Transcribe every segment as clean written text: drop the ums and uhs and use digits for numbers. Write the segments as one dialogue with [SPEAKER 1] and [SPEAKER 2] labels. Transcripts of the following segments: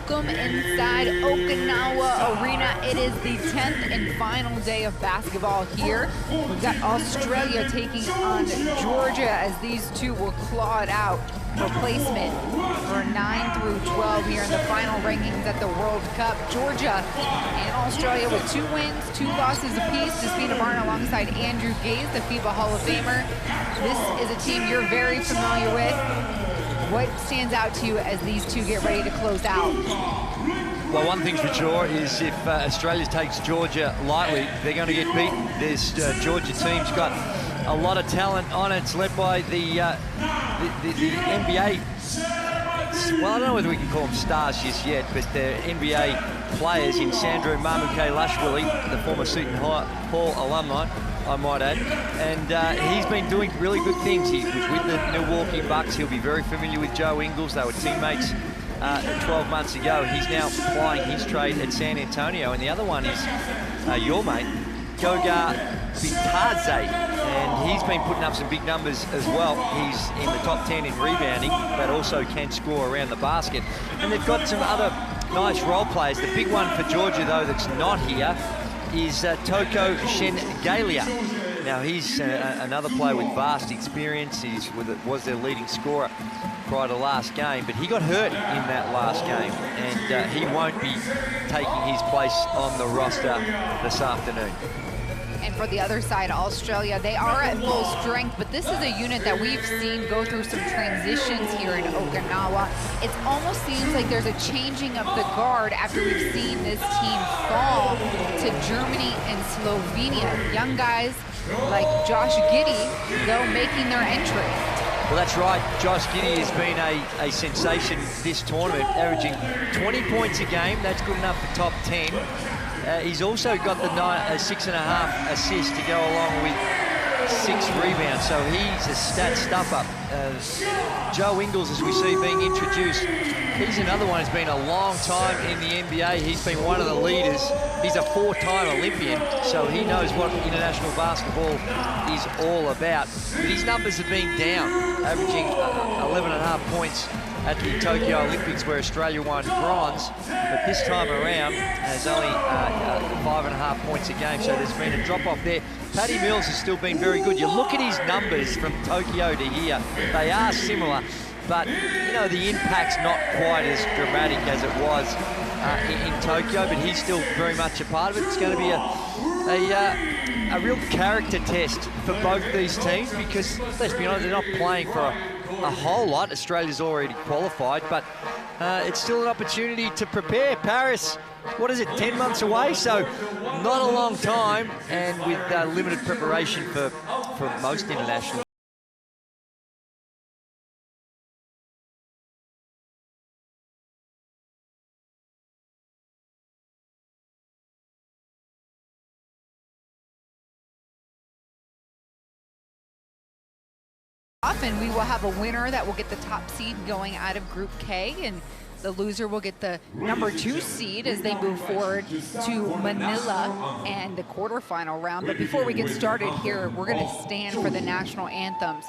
[SPEAKER 1] welcome inside Okinawa Arena. It is the 10th and final day of basketball here. We've got Australia taking on Georgia as these two will claw it out for placement for 9 through 12 here in the final rankings at the World Cup. Georgia and Australia with 2 wins, 2 losses apiece. Despina Barn alongside Andrew Gaze, the FIBA Hall of Famer. This is a team you're very familiar with. What stands out to you as these two get ready to close out?
[SPEAKER 2] Well, one thing's for sure is if Australia takes Georgia lightly, they're going to get beaten. This Georgia team's got a lot of talent on it. It's led by the NBA. Well, I don't know whether we can call them stars just yet, but they're NBA players in Sandro Mamukelashvili, the former Seton Hall alumni, I might add. And he's been doing really good things. He was with the Milwaukee Bucks. He'll be very familiar with Joe Ingles. They were teammates 12 months ago. He's now plying his trade at San Antonio. And the other one is your mate, Goga Bitadze. And he's been putting up some big numbers as well. He's in the top 10 in rebounding, but also can score around the basket. And they've got some other nice role players. The big one for Georgia, though, that's not here is Toko Shengelia. Now, he's another player with vast experience. Was their leading scorer prior to last game, but he got hurt in that last game, and he won't be taking his place on the roster this afternoon.
[SPEAKER 1] And for the other side, Australia, they are at full strength, but this is a unit that we've seen go through some transitions here in Okinawa. It almost seems like there's a changing of the guard after we've seen this team fall to Germany and Slovenia. Young guys like Josh Giddey, though, making their entry.
[SPEAKER 2] Well, that's right. Josh Giddey has been a sensation this tournament, averaging 20 points a game. That's good enough for top 10. He's also got the 6.5 assists to go along with 6 rebounds, so he's a stat stuffer. Joe Ingles, as we see being introduced, he's another one who's been a long time in the NBA. He's been one of the leaders. He's a 4-time Olympian, so he knows what international basketball is all about. But his numbers have been down, averaging 11.5 points at the Tokyo Olympics, where Australia won bronze, but this time around has only 5.5 points a game, so there's been a drop-off there. Patty Mills has still been very good. You look at his numbers from Tokyo to here, they are similar, but you know, the impact's not quite as dramatic as it was in Tokyo, but he's still very much a part of it. It's going to be a real character test for both these teams, because let's be honest, they're not playing for a whole lot. Australia's already qualified, but it's still an opportunity to prepare. Paris, what is it, 10 months away? So not a long time, and with limited preparation for most international.
[SPEAKER 1] And we will have a winner that will get the top seed going out of Group K, and the loser will get the number 2 seed as they move forward to Manila and the quarterfinal round. But before we get started here, we're going to stand for the national anthems.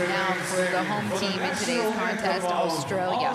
[SPEAKER 1] Now for the home team in today's contest, Australia.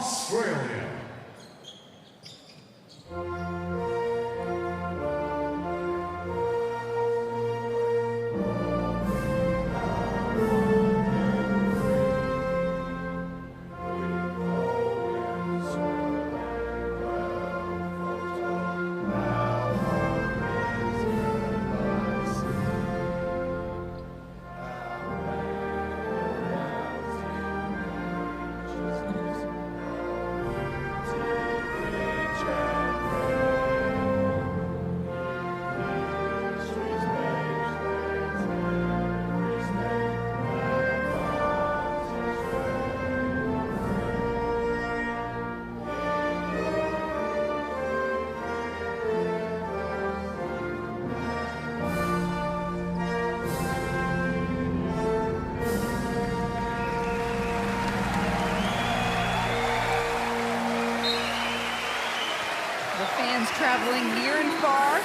[SPEAKER 1] The fans traveling near and far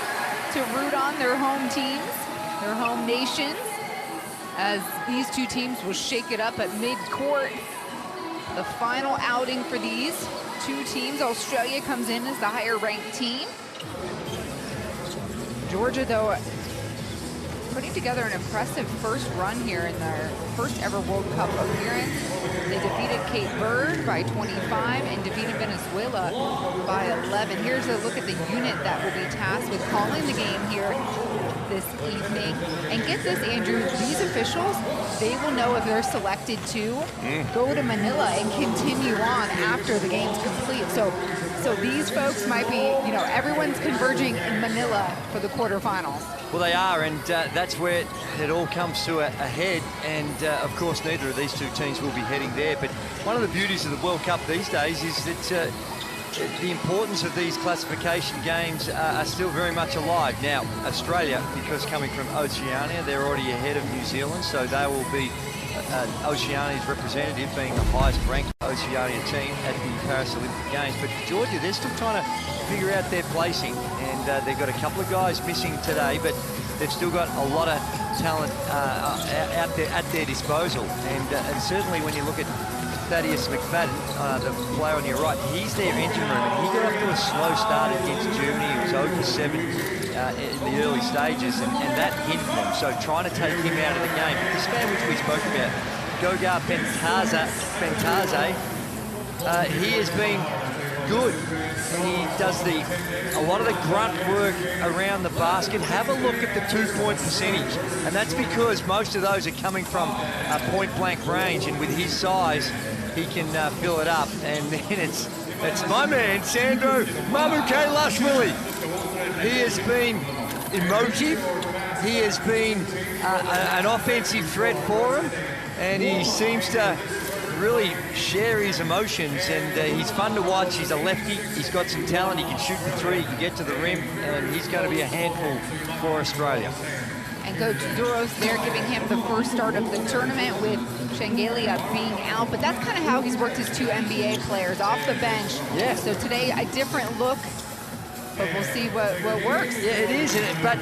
[SPEAKER 1] to root on their home teams, their home nations, as these two teams will shake it up at mid-court. The final outing for these two teams. Australia comes in as the higher-ranked team. Georgia, though, putting together an impressive first run here in their first ever World Cup appearance. They defeated Cape Verde by 25 and defeated Venezuela by 11. Here's a look at the unit that will be tasked with calling the game here this evening. And get this, Andrew, these officials, they will know if they're selected to go to Manila and continue on after the game's complete. So these folks might be, you know, everyone's converging in Manila for the quarterfinals.
[SPEAKER 2] Well, they are, and that's where it all comes to a head. And of course, neither of these two teams will be heading there. But one of the beauties of the World Cup these days is that the importance of these classification games are still very much alive. Now, Australia, because coming from Oceania, they're already ahead of New Zealand, so they will be Oceania's representative, being the highest ranked Oceania team at the Paris Olympic Games. But Georgia, they're still trying to figure out their placing, and they've got a couple of guys missing today, but they've still got a lot of talent out there at their disposal. And certainly when you look at Thaddeus McFadden, the player on your right, he's their engine room, and he got off to a slow start against Germany. He was 0 for 7 in the early stages, and that hindered him. So trying to take him out of the game. But this game which we spoke about, Goga Bentaze, he has been good. He does a lot of the grunt work around the basket. Have a look at the two-point percentage, and that's because most of those are coming from point-blank range, and with his size, he can fill it up. And then it's my man, Sandro Mamukelashvili. He has been emotive. He has been an offensive threat for him, and he seems to really share his emotions, and he's fun to watch. He's a lefty, he's got some talent, he can shoot the three, he can get to the rim, and he's going to be a handful for Australia.
[SPEAKER 1] And Coach Duros there giving him the first start of the tournament with Shengelia being out, but that's kind of how he's worked his two NBA players off the bench.
[SPEAKER 2] Yeah.
[SPEAKER 1] So today, a different look, but we'll see what works.
[SPEAKER 2] Yeah, it is, but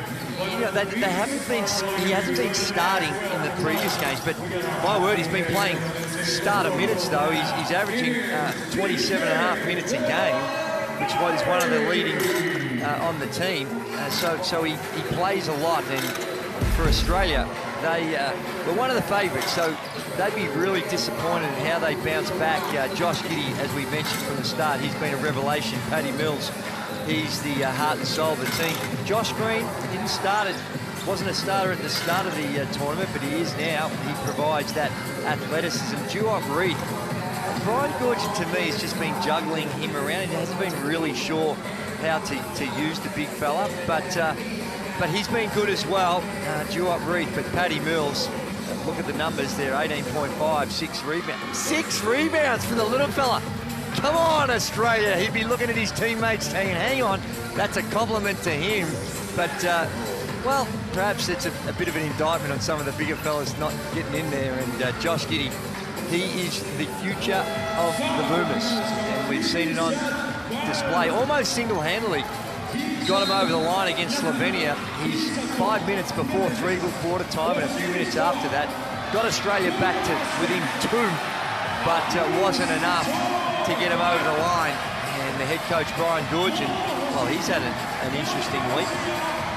[SPEAKER 2] you know, they haven't been, he hasn't been starting in the previous games, but my word, he's been playing starter minutes though. He's averaging 27.5 minutes a game, which is one of the leading on the team. So he plays a lot, and for Australia, they were one of the favourites, so they'd be really disappointed in how they bounce back. Josh Giddey, as we mentioned from the start, he's been a revelation. Paddy Mills, he's the heart and soul of the team. Josh Green wasn't a starter at the start of the tournament, but he is now. He provides that athleticism. Duop Reed, Brian Goorjian to me has just been juggling him around. He hasn't been really sure how to use the big fella, but he's been good as well, Duop Reed. But Paddy Mills, look at the numbers there, 18.5, 6 rebounds. 6 rebounds for the little fella. Come on, Australia. He'd be looking at his teammates saying, hang on, that's a compliment to him. But, well, perhaps it's a bit of an indictment on some of the bigger fellas not getting in there. And Josh Giddey, he is the future of the Boomers. And we've seen it on display almost single-handedly. Got him over the line against Slovenia. He's 5 minutes before quarter time, and a few minutes after that, got Australia back to within 2, but wasn't enough to get him over the line. And the head coach, Brian Goorjian, well, he's had an interesting week.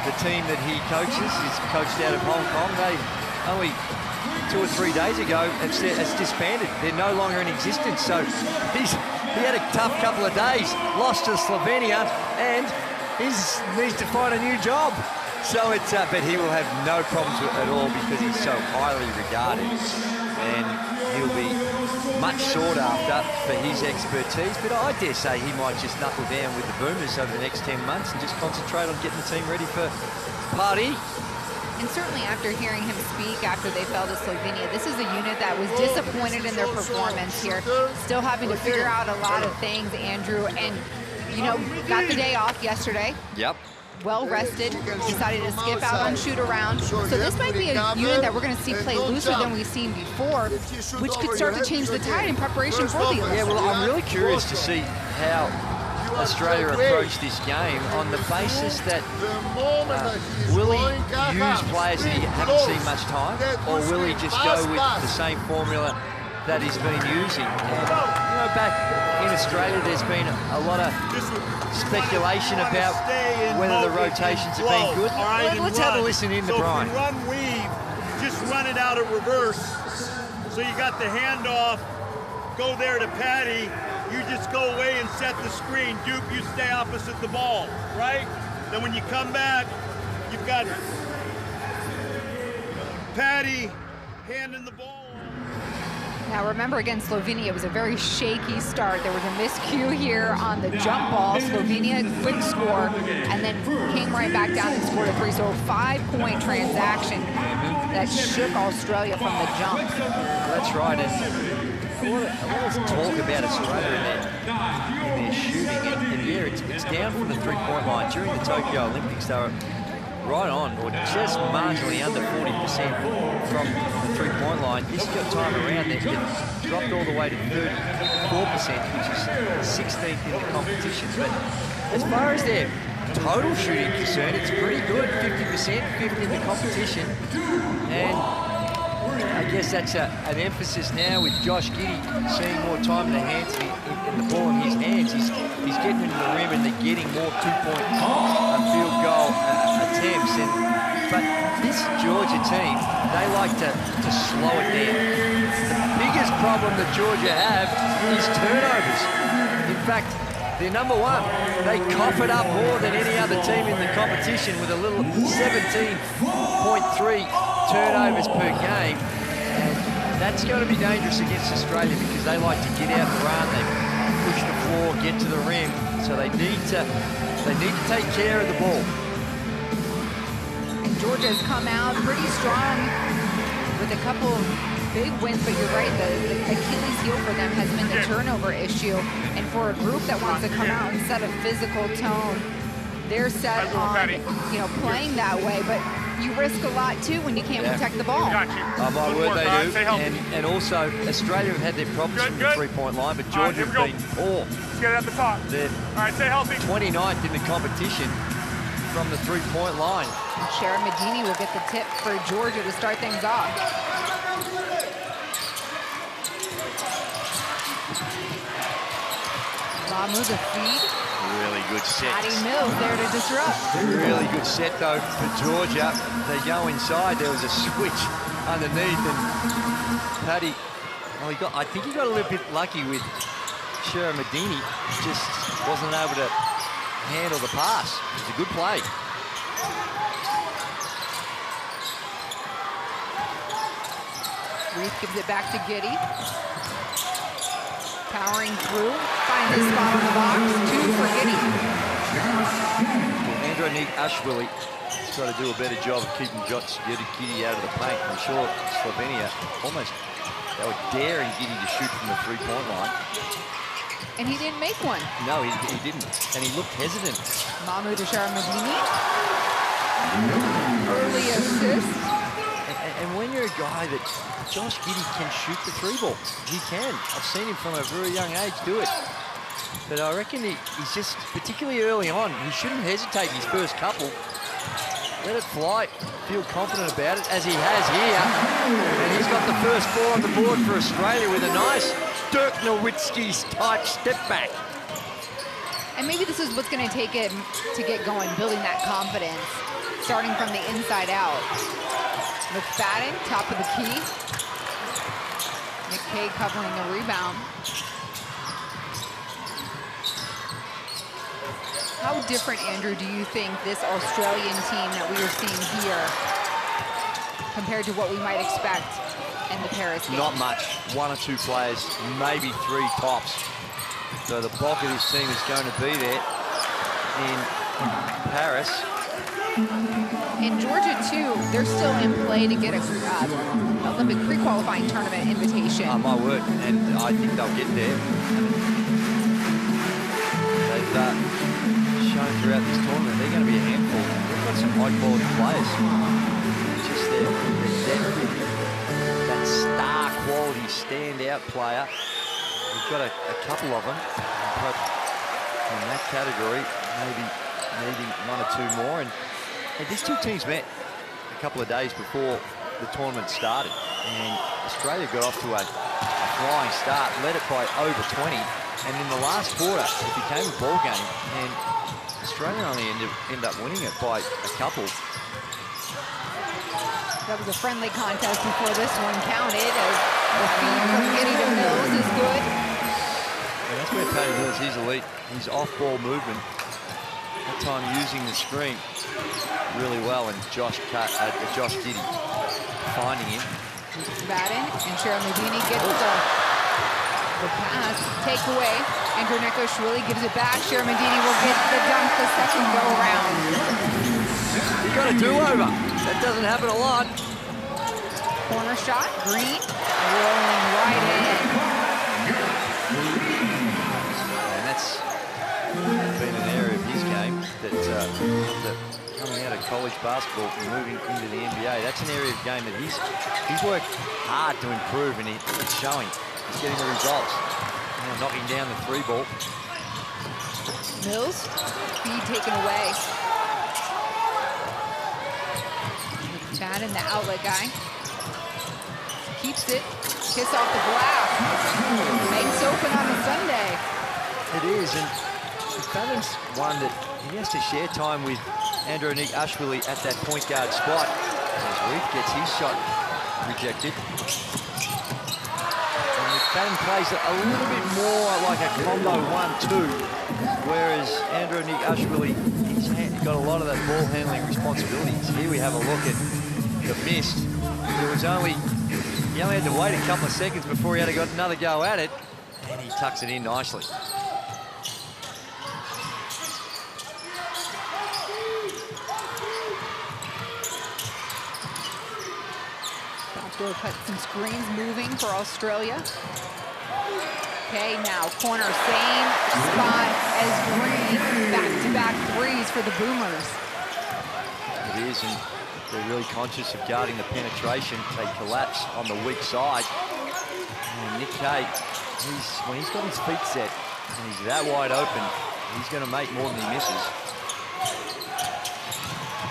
[SPEAKER 2] The team that he coaches is coached out of Hong Kong. They only 2 or 3 days ago it's disbanded. They're no longer in existence. So he had a tough couple of days, lost to Slovenia, and he needs to find a new job. So it's, but he will have no problems with it at all because he's so highly regarded, and he'll be much sought after for his expertise. But I dare say he might just knuckle down with the Boomers over the next 10 months and just concentrate on getting the team ready for party.
[SPEAKER 1] And certainly after hearing him speak after they fell to Slovenia, this is a unit that was disappointed in their performance here, still having to figure out a lot of things, Andrew, and you know, got the day off yesterday.
[SPEAKER 2] Yep.
[SPEAKER 1] Well rested, decided to skip out on shoot around. So this might be a unit that we're going to see play looser than we've seen before, which could start to change the tide in preparation for the Olympics.
[SPEAKER 2] Yeah, well, I'm really curious to see how Australia approach this game on the basis that will he use players that he haven't seen much time, or will he just go with the same formula that he's been using? And, you know, back in Australia, there's been a lot of speculation about whether the rotations have been good. Let's have a listen in to Brian.
[SPEAKER 3] So if you run weave, just run it out of reverse. So you got the handoff, go there to Patty, you just go away and set the screen. Duke, you stay opposite the ball, right? Then when you come back, you've got Patty handing the ball.
[SPEAKER 1] Now remember, against Slovenia, it was a very shaky start. There was a miscue here on the jump ball. Slovenia, quick score, and then came right back down and scored a 3. So a 5-point transaction that shook Australia from the jump.
[SPEAKER 2] That's right. And a lot of talk about Australia in their shooting. And yeah, it's down from the three-point line. During the Tokyo Olympics, they were right on, or just marginally under 40% from the three-point line. This time around, they've dropped all the way to 34%, which is 16th in the competition. But as far as their total shooting concerned, it's pretty good, 50%, 5th in the competition. And I guess that's an emphasis now with Josh Giddey seeing more time in the hands in the ball in his hands. He's getting into the rim and they're getting more two-point field goal attempts. But this Georgia team, they like to slow it down. The biggest problem that Georgia have is turnovers. In fact, they're number 1. They cough it up more than any other team in the competition with a little 17.3 turnovers per game. And that's going to be dangerous against Australia because they like to get out and run, they push the floor, get to the rim. So they need to take care of the ball.
[SPEAKER 1] And Georgia has come out pretty strong with a couple of big wins, but you're right, the Achilles heel for them has been the turnover issue. And for a group that wants to come out and set a physical tone, they're set on, you know, playing that way. But you risk a lot too when you can't protect the ball.
[SPEAKER 2] My word, they do. And also, Australia have had their problems from the three-point line, but Georgia have been poor.
[SPEAKER 4] Let's get it at the top.
[SPEAKER 2] They're 29th in the competition from the three-point line.
[SPEAKER 1] Sharon Medini will get the tip for Georgia to start things off. Mamu the feed.
[SPEAKER 2] Really good set.
[SPEAKER 1] Patty Mills there to disrupt.
[SPEAKER 2] Really good set though for Georgia. They go inside. There was a switch underneath, and Patty. Well, I think he got a little bit lucky with Sharon Medini. Just wasn't able to handle the pass. It was a good play.
[SPEAKER 1] Reith gives it back to Giddey. Powering through, finds his spot on the box, 2 for Giddey.
[SPEAKER 2] Andronique Ashwili has got to do a better job of keeping Giddey out of the paint. I'm sure Slovenia they were daring Giddey to shoot from the three-point line.
[SPEAKER 1] And he didn't make one.
[SPEAKER 2] No, he didn't. And he looked hesitant.
[SPEAKER 1] Mamu to Sharon Medini. Early assist.
[SPEAKER 2] And when you're a guy that Josh Giddey can shoot the three ball, he can. I've seen him from a very young age do it. But I reckon he's just, particularly early on, he shouldn't hesitate his first couple. Let it fly, feel confident about it, as he has here. And he's got the first 4 on the board for Australia with a nice Dirk Nowitzki's type step back.
[SPEAKER 1] And maybe this is what's going to take it to get going, building that confidence, starting from the inside out. McFadden, top of the key. McKay covering the rebound. How different, Andrew, do you think this Australian team that we are seeing here compared to what we might expect in the Paris game?
[SPEAKER 2] Not much. 1 or 2 players, maybe 3 tops. So the bulk of this team is going to be there in Paris.
[SPEAKER 1] In Georgia, too, they're still in play to get a Olympic pre-qualifying tournament invitation.
[SPEAKER 2] Oh, my word. And I think they'll get there. They've shown throughout this tournament they're going to be a handful. They've got some high-quality players. Just their depth, that star-quality standout player. We've got a couple of them. But in that category, maybe needing 1 or 2 more. And these two teams met a couple of days before the tournament started, and Australia got off to a flying start, led it by over 20, and in the last quarter it became a ball game, and Australia only ended up winning it by a couple.
[SPEAKER 1] That was a friendly contest before this one counted, as the feed from Giddy to Mills is good.
[SPEAKER 2] And that's where Paddy Mills, he's elite. His off-ball movement, that time using the screen really well, and Josh Giddey finding him.
[SPEAKER 1] Batten and Cheryl Medini gets the pass, take away. Andrew Nikolashvili gives it back. Cheryl Medini will get the dunk the second go around.
[SPEAKER 2] He got a do-over. That doesn't happen a lot.
[SPEAKER 1] Corner shot, Green, rolling right in.
[SPEAKER 2] And that's been an area of his game that coming out of college basketball and moving into the NBA, that's an area of game that he's worked hard to improve, and it's showing. He's getting the results. Now knocking down the 3 ball.
[SPEAKER 1] Mills, feed taken away. Batten, the outlet guy. Keeps it, kiss off the glass. Banks open on a Sunday.
[SPEAKER 2] It is, and Batten's one that he has to share time with Andrew Nikolashvili at that point guard spot. As Reed gets his shot rejected. And Batten plays a little bit more like a combo 1-2, whereas Andrew Nikolashvili, he's got a lot of that ball handling responsibilities. Here we have a look at the missed. He only had to wait a couple of seconds before he had got another go at it, and he tucks it in nicely.
[SPEAKER 1] Backdoor cut, some screens moving for Australia. Okay, now corner, same spot as Green. Back-to-back threes for the Boomers.
[SPEAKER 2] It is, and they're really conscious of guarding the penetration. They collapse on the weak side. And Nick Kay, when he's got his feet set and he's that wide open, he's going to make more than he misses.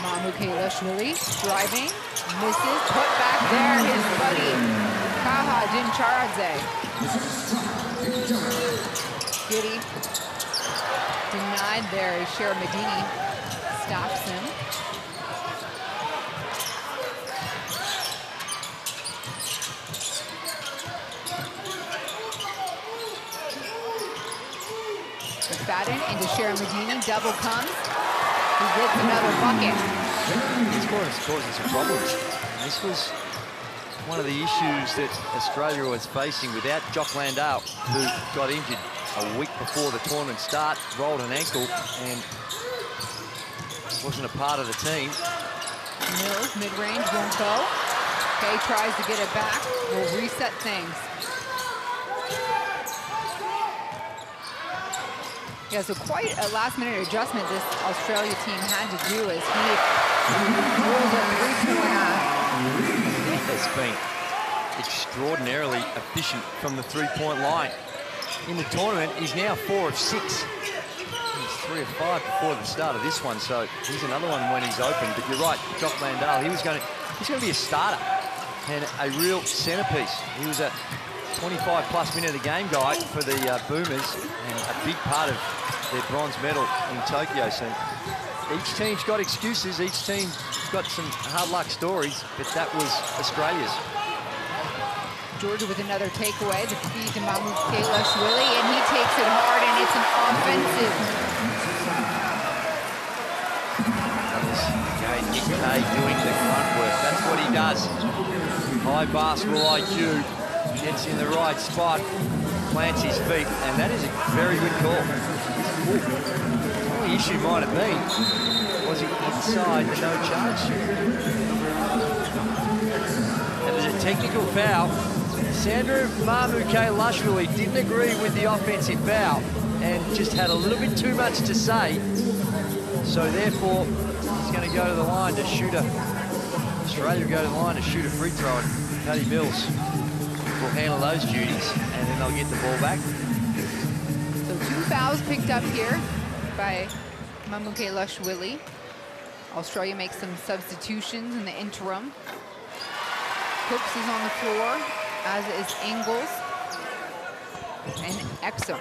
[SPEAKER 1] Mamukashvili driving, misses, put back there, his buddy, Kaha Dincharadze. Giddy denied there as Cheryl Medini stops him. Batten into Cheryl Medini, double comes. He gets another bucket.
[SPEAKER 2] He's causing some problems. And this was one of the issues that Australia was facing without Jock Landale, who got injured a week before the tournament start, rolled an ankle, and wasn't a part of the team.
[SPEAKER 1] Mills, mid-range, won't go. Kay tries to get it back. Will reset things. Yeah, so quite a last-minute adjustment this Australia team had to do as he rolls a three-pointer.
[SPEAKER 2] He has been extraordinarily efficient from the three-point line. In the tournament, he's now 4 of 6. He's 3 of 5 before the start of this one, so he's another one when he's open. But you're right, Jock Landale, he's going to be a starter and a real centerpiece. He was a 25-plus minute a game guy for the Boomers and a big part of their bronze medal in Tokyo. So each team's got excuses, each team's got some hard luck stories, but that was Australia's.
[SPEAKER 1] Georgia with another takeaway, the feed to Mamukashvili, and he takes it hard, and it's an offensive.
[SPEAKER 2] Okay, Nick Kay doing the grunt work. That's what he does. High basketball IQ. Gets in the right spot, plants his feet, and that is a very good call. The only issue might have been, was he inside the no charge? And there's a technical foul. Sandra Mamukashvili didn't agree with the offensive foul and just had a little bit too much to say. So therefore, he's going to go to the line to shoot Australia will go to the line to shoot a free throw, and Paddy Mills will handle those duties, and then they'll get the ball back.
[SPEAKER 1] So 2 fouls picked up here by Mamukhelashvili. Australia makes some substitutions in the interim. Cooks is on the floor, as is Ingles and Exum.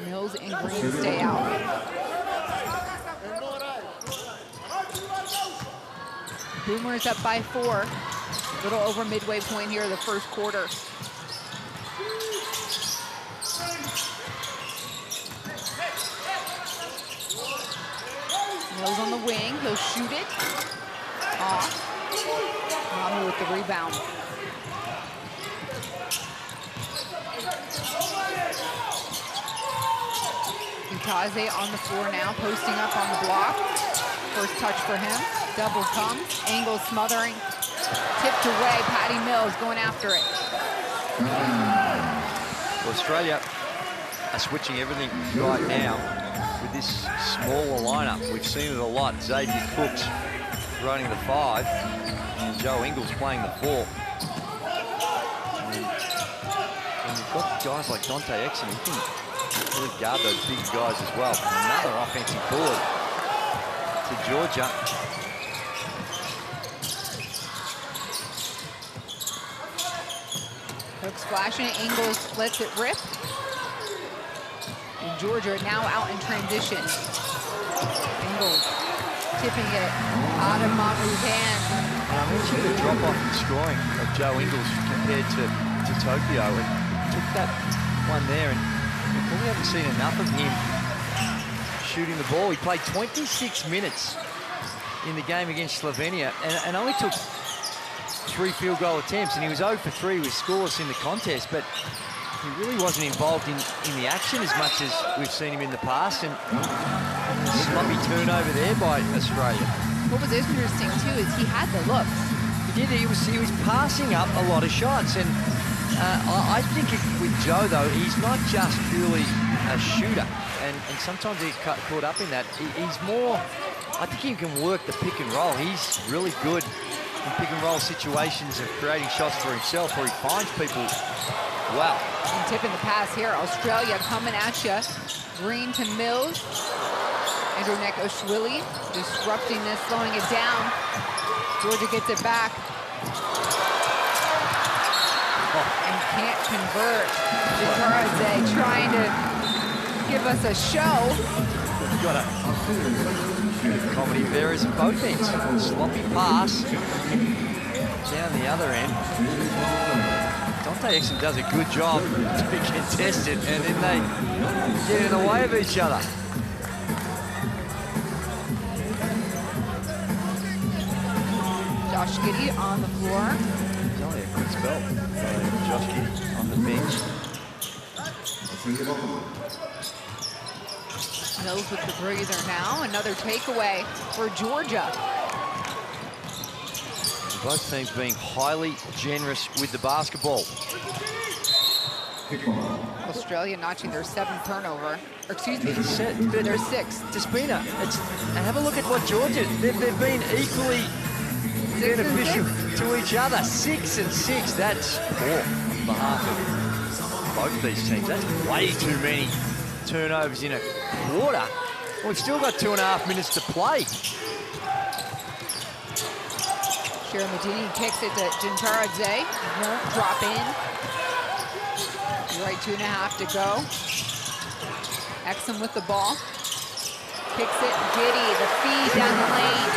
[SPEAKER 1] Mills and Green stay out. Boomers up by 4. A little over midway point here of the first quarter. Mills on the wing, he'll shoot it. Off. Mamu with the rebound. Utaze on the floor now, posting up on the block. First touch for him. Double comes. Angles smothering. Tipped away. Patty Mills going after it.
[SPEAKER 2] Well, Australia are switching everything right now with this smaller lineup. We've seen it a lot. Xavier Cooks running the 5, and Joe Ingles playing the 4. And you've got guys like Dante Exum, who can really guard those big guys as well. Another offensive board to Georgia.
[SPEAKER 1] Cooks flashing it, Ingles lets it rip. And Georgia now out in transition. Ingles tipping it out of Mamu's hands.
[SPEAKER 2] And I mentioned the drop-off in scoring of Joe Ingles compared to Tokyo, and took that one there, and we probably haven't seen enough of him shooting the ball. He played 26 minutes in the game against Slovenia and only took 3 field goal attempts, and he was 0 for 3 with scoreless in the contest, but he really wasn't involved in the action as much as we've seen him in the past, and a sloppy turnover there by Australia.
[SPEAKER 1] What was interesting too is he had the looks.
[SPEAKER 2] He did. He was passing up a lot of shots, and I think with Joe though, he's not just purely a shooter, and sometimes he gets caught up in that. He's more. I think he can work the pick and roll. He's really good in pick and roll situations of creating shots for himself, where he finds people well.
[SPEAKER 1] And tipping the pass here, Australia coming at you. Green to Mills. Mamukhelashvili disrupting this, slowing it down. Georgia gets it back. And can't convert. Utaze trying to give us a show.
[SPEAKER 2] We've got a comedy there is both ends. Sloppy pass down the other end. Dante Exum does a good job to be contested, and then they get in the way of each other.
[SPEAKER 1] Josh Giddey on the floor.
[SPEAKER 2] It's only a quick spell. Josh Giddey on the bench.
[SPEAKER 1] Mills with the breather now. Another takeaway for Georgia.
[SPEAKER 2] Both teams being highly generous with the basketball.
[SPEAKER 1] Australia notching their 7th turnover. Or excuse me,
[SPEAKER 2] Their
[SPEAKER 1] their 6th.
[SPEAKER 2] Despina, and have a look at what Georgia, they've been equally beneficial to each other. 6 and 6, that's poor on behalf of both these teams. That's way too many turnovers in a quarter. We've still got 2.5 minutes to play.
[SPEAKER 1] Medini kicks it to Utaze. Won't drop in. Right, 2.5 to go. Exum with the ball. Kicks it, Giddey, the feed down the lane.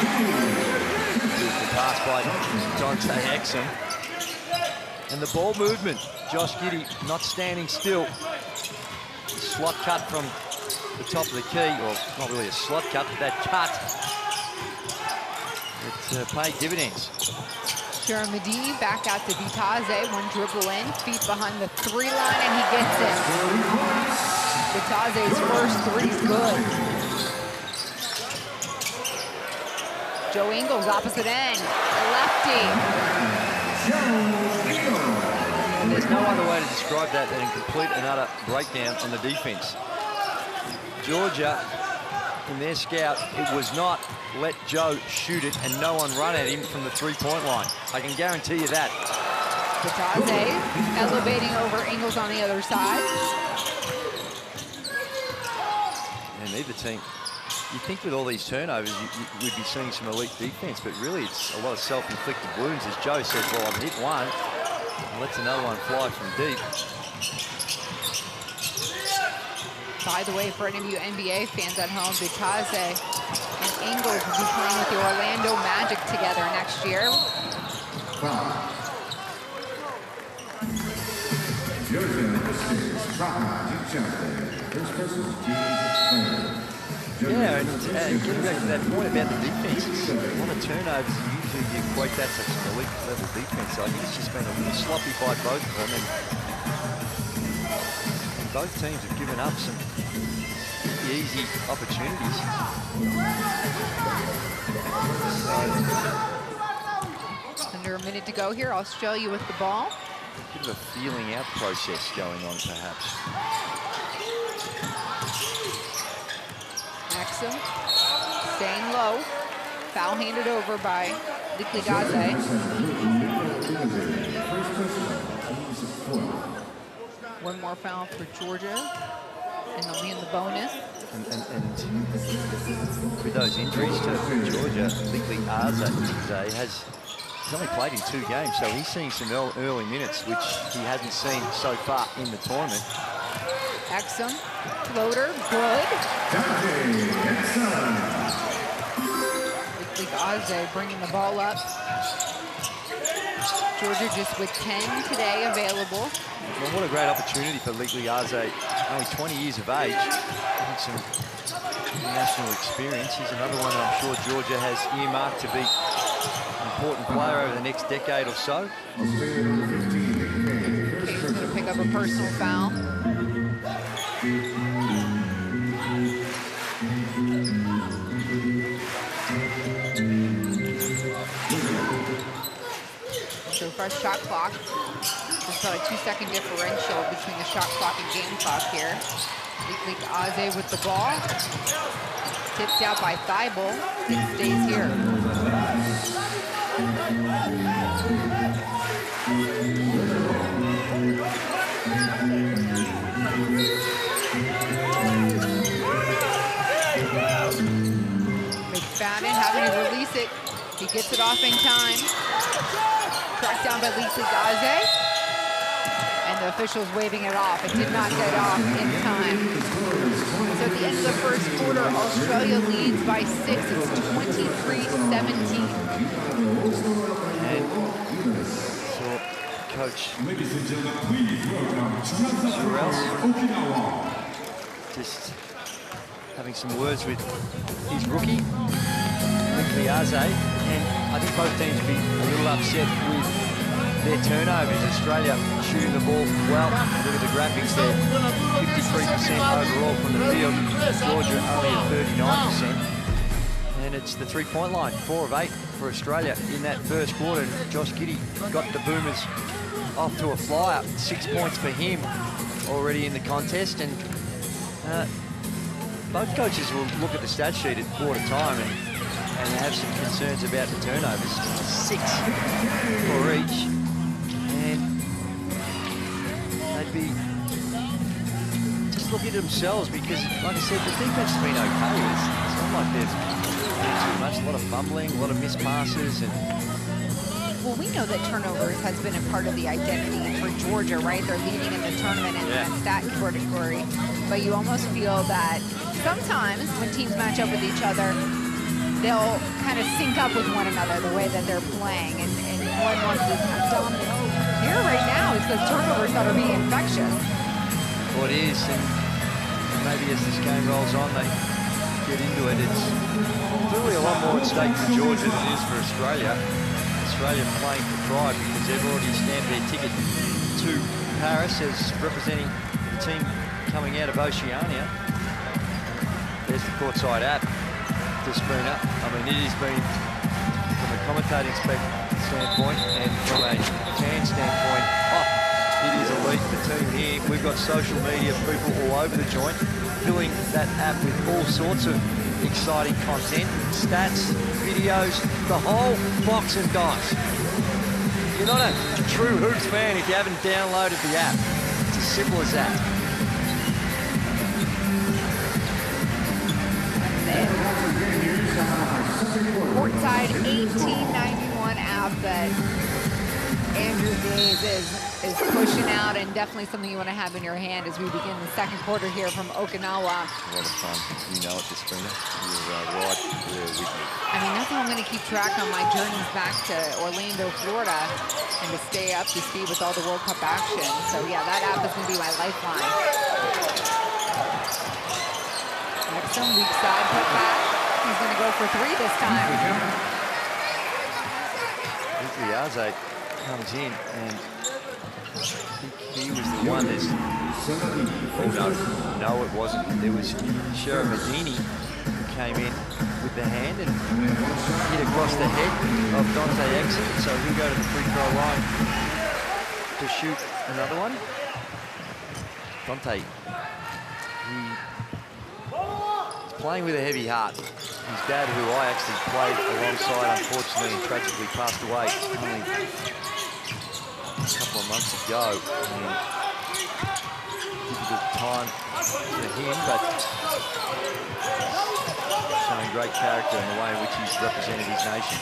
[SPEAKER 2] Beautiful pass by Dante Exum. And the ball movement. Josh Giddey not standing still. Slot cut from the top of the key, or not really a slot cut, but that cut. It's paid dividends.
[SPEAKER 1] Medini back out to Utaze. One dribble in, feet behind the 3 line, and he gets it. Utaze's first 3's good. Joe Ingles, opposite end. The lefty.
[SPEAKER 2] And there's no other way to describe that than a complete and utter breakdown on the defense. Georgia in their scout, it was not let Joe shoot it and no one run at him from the three-point line. I can guarantee you that.
[SPEAKER 1] Bitadze elevating over Ingles on the other side.
[SPEAKER 2] And neither team, you think with all these turnovers, we'd be seeing some elite defense, but really it's a lot of self-inflicted wounds. As Joe says, well, I've hit one, and lets another one fly from deep.
[SPEAKER 1] By the way, for any of you NBA fans at home, Bitadze and Ingles will be playing with the Orlando Magic together next year.
[SPEAKER 2] Yeah, and getting back to that point about the defense, a lot of turnovers, usually you equate that to some elite level defense. So I think it's just been a little sloppy by both of them, and both teams have given up some easy opportunities.
[SPEAKER 1] Under a minute to go here, Australia with the ball.
[SPEAKER 2] A bit of a feeling out process going on, perhaps.
[SPEAKER 1] Maxim staying low. Foul handed over by Bitadze. One more foul for Georgia, and they'll be in the bonus.
[SPEAKER 2] And with those injuries to Georgia, Bitadze he's only played in 2 games, so he's seeing some early minutes, which he hasn't seen so far in the tournament.
[SPEAKER 1] Exum, floater, good. Bitadze bringing the ball up. Georgia just with 10 today available.
[SPEAKER 2] Well, what a great opportunity for Bitadze, only 20 years of age, having some national experience. He's another one that I'm sure Georgia has earmarked to be an important player over the next decade or so.
[SPEAKER 1] He's going to pick up a personal foul. So fresh shot clock. There's about a 2-second differential between the shot clock and game clock here. Bitadze with the ball. Tipped out by Thibault. It stays here. McFadden having to release it. He gets it off in time. Tracked down by Bitadze. And the officials waving it off. It did not get off in time. So at the end of the first quarter, Australia leads by 6. It's 23-17.
[SPEAKER 2] And so, Coach just having some words with his rookie, Bitadze, and I think both teams will be a little upset with their turnovers. Australia shooting the ball well. Look at the graphics there. 53% overall from the field. Georgia only at 39%. And it's the three-point line. 4 of 8 for Australia in that first quarter. And Josh Giddey got the Boomers off to a flyer. 6 points for him already in the contest. And both coaches will look at the stat sheet at quarter time and have some concerns about the turnovers. 6 for each. And they'd be just looking at themselves because, like I said, the defense has been okay. It's not like there's too much. A lot of fumbling, a lot of missed passes. And
[SPEAKER 1] well, we know that turnovers has been a part of the identity for Georgia, right? They're leading in the tournament in that stat category. But you almost feel that sometimes when teams match up with each other, they'll kind of sync up with one another the way that they're playing, and one wants to dominate. Here right now, it's those turnovers that are being infectious.
[SPEAKER 2] Well, it is, and maybe as this game rolls on, they get into it. It's clearly a lot more at stake for Georgia than it is for Australia. Australia playing for pride because they've already stamped their ticket to Paris as representing the team coming out of Oceania. There's the courtside app. Spooner. I mean, it has been, from a commentating standpoint and from a fan standpoint, it is elite, the team here. We've got social media people all over the joint filling that app with all sorts of exciting content, stats, videos, the whole box and dice. You're not a true Hoops fan if you haven't downloaded the app. It's as simple as that.
[SPEAKER 1] Courtside 1891 app that Andrew Gaze is pushing out, and definitely something you want to have in your hand as we begin the second quarter here from Okinawa.
[SPEAKER 2] A lot of fun. You know it, this Sabrina. You're right there with me.
[SPEAKER 1] I mean, that's how I'm going to keep track on my journeys back to Orlando, Florida, and to stay up to speed with all the World Cup action. So yeah, that app is going to be my lifeline. Exum, weak side put back. He's going to go for three this time.
[SPEAKER 2] Riaze comes in, and I think he was the one that's... Oh, no, it wasn't. There was Sharamadini who came in with the hand and hit across the head of Dante Exum, so he'll go to the free throw line to shoot another one. Dante, he's playing with a heavy heart. His dad, who I actually played alongside, unfortunately and tragically passed away only a couple of months ago. And difficult time for him, but showing great character in the way in which he's represented his nation.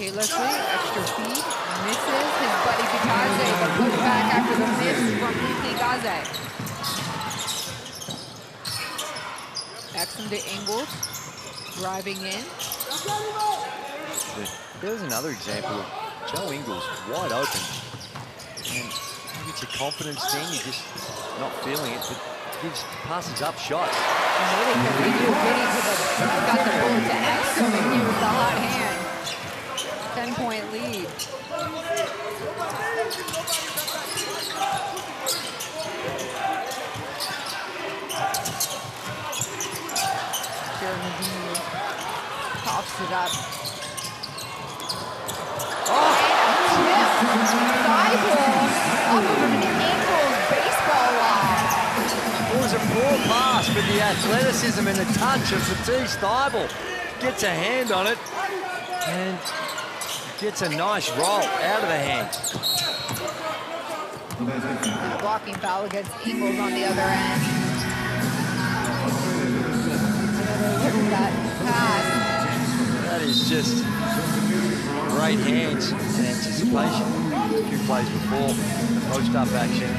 [SPEAKER 1] Leslie, extra feed, misses his buddy Gaze, but put back after the miss from Gaze. Exum to Ingles, driving in.
[SPEAKER 2] There's another example of Joe Ingles wide open. And maybe it's a confidence thing, you're just not feeling it, but gives passes up shots.
[SPEAKER 1] Maybe because he knew Vinny got the bullet to Exum and he was the hot hand. 10-point lead. Sharamadini pops it up. Oh, and a tip. Thibault off of an Ingles baseball wall.
[SPEAKER 2] It was a poor pass, but the athleticism and the touch of Matisse Thibault gets a hand on it and gets a nice roll out of the hand.
[SPEAKER 1] And a blocking foul against Ingles on the other end. Look at that pass.
[SPEAKER 2] That is just great hands and anticipation. A few plays before the post-up action,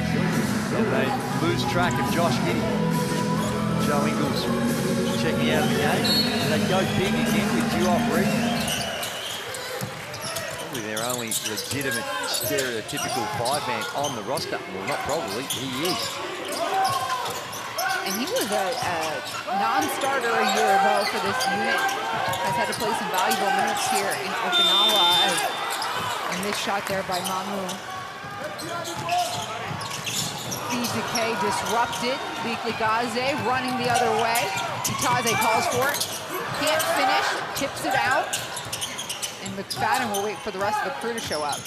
[SPEAKER 2] and they lose track of Josh Giddey. Joe Ingles checking out of the game. And they go big again with Duoff Reed. Their only legitimate, stereotypical five-man on the roster. Well, not probably, he is.
[SPEAKER 1] And he was a non-starter a year ago for this unit. Has had to play some valuable minutes here in Okinawa. And this shot there by Mamu. Feed decay disrupted. Weekly Gaze running the other way. Itaze calls for it. Can't finish, tips it out. And McFadden will wait for the rest of the crew to show up.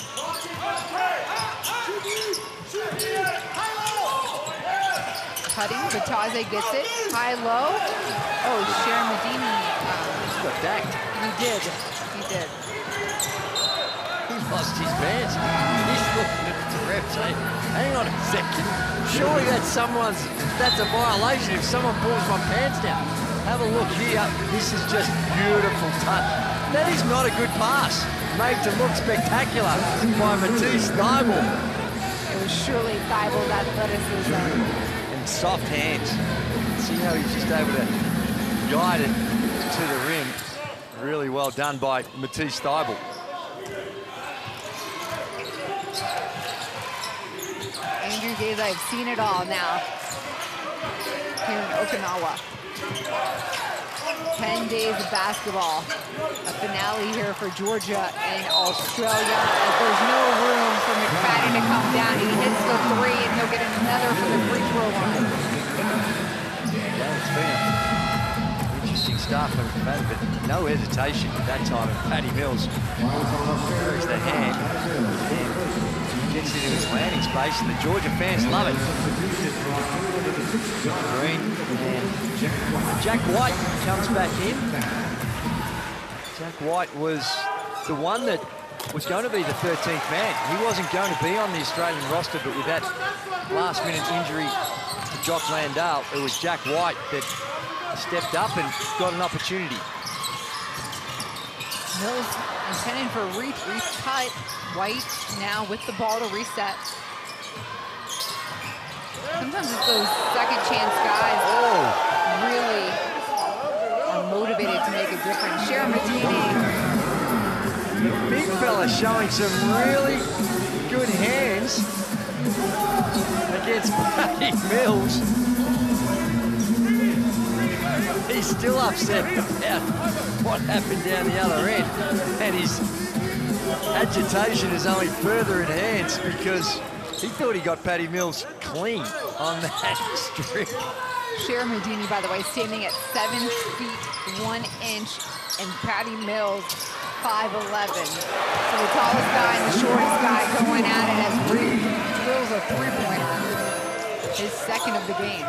[SPEAKER 1] Cutting, Itaze gets it. High-low. Oh, Sharamadini.
[SPEAKER 2] Got dacked.
[SPEAKER 1] He did. He did.
[SPEAKER 2] He lost his pants. He's looking at the ref saying, hang on a second. Surely that's a violation if someone pulls my pants down. Have a look here. This is just beautiful touch. That is not a good pass, made to look spectacular by Matisse Thibault.
[SPEAKER 1] It was surely Thibault's athleticism.
[SPEAKER 2] And soft hands. See how he's just able to guide it to the rim. Really well done by Matisse Thibault.
[SPEAKER 1] Andrew Gaze, I've seen it all now here in Okinawa. 10 days of basketball. A finale here for Georgia and Australia. There's no room for McFadden to come down. He hits the three, and he'll get another from the free throw line.
[SPEAKER 2] Yeah, it's been interesting stuff from McFadden, but no hesitation at that time. And Paddy Mills carries the hand and gets into his landing space, and the Georgia fans love it. Green and Jack White comes back in. Jack White was the one that was going to be the 13th man. He wasn't going to be on the Australian roster, but with that last-minute injury to Jock Landale, it was Jack White that stepped up and got an opportunity.
[SPEAKER 1] Mills intending for Reith. Reith cut. White now with the ball to reset. Sometimes it's those second chance guys really are motivated to make a difference. Sharon-Medini.
[SPEAKER 2] The big fella showing some really good hands against Paddy Mills. He's still upset about what happened down the other end, and his agitation is only further enhanced because he thought he got Paddy Mills clean on that strip.
[SPEAKER 1] Sharon-Medini, by the way, standing at 7 feet 1 inch, and Paddy Mills 5'11". So the tallest guy and the shortest guy going at it as Reith drills a three-pointer. His second of the game.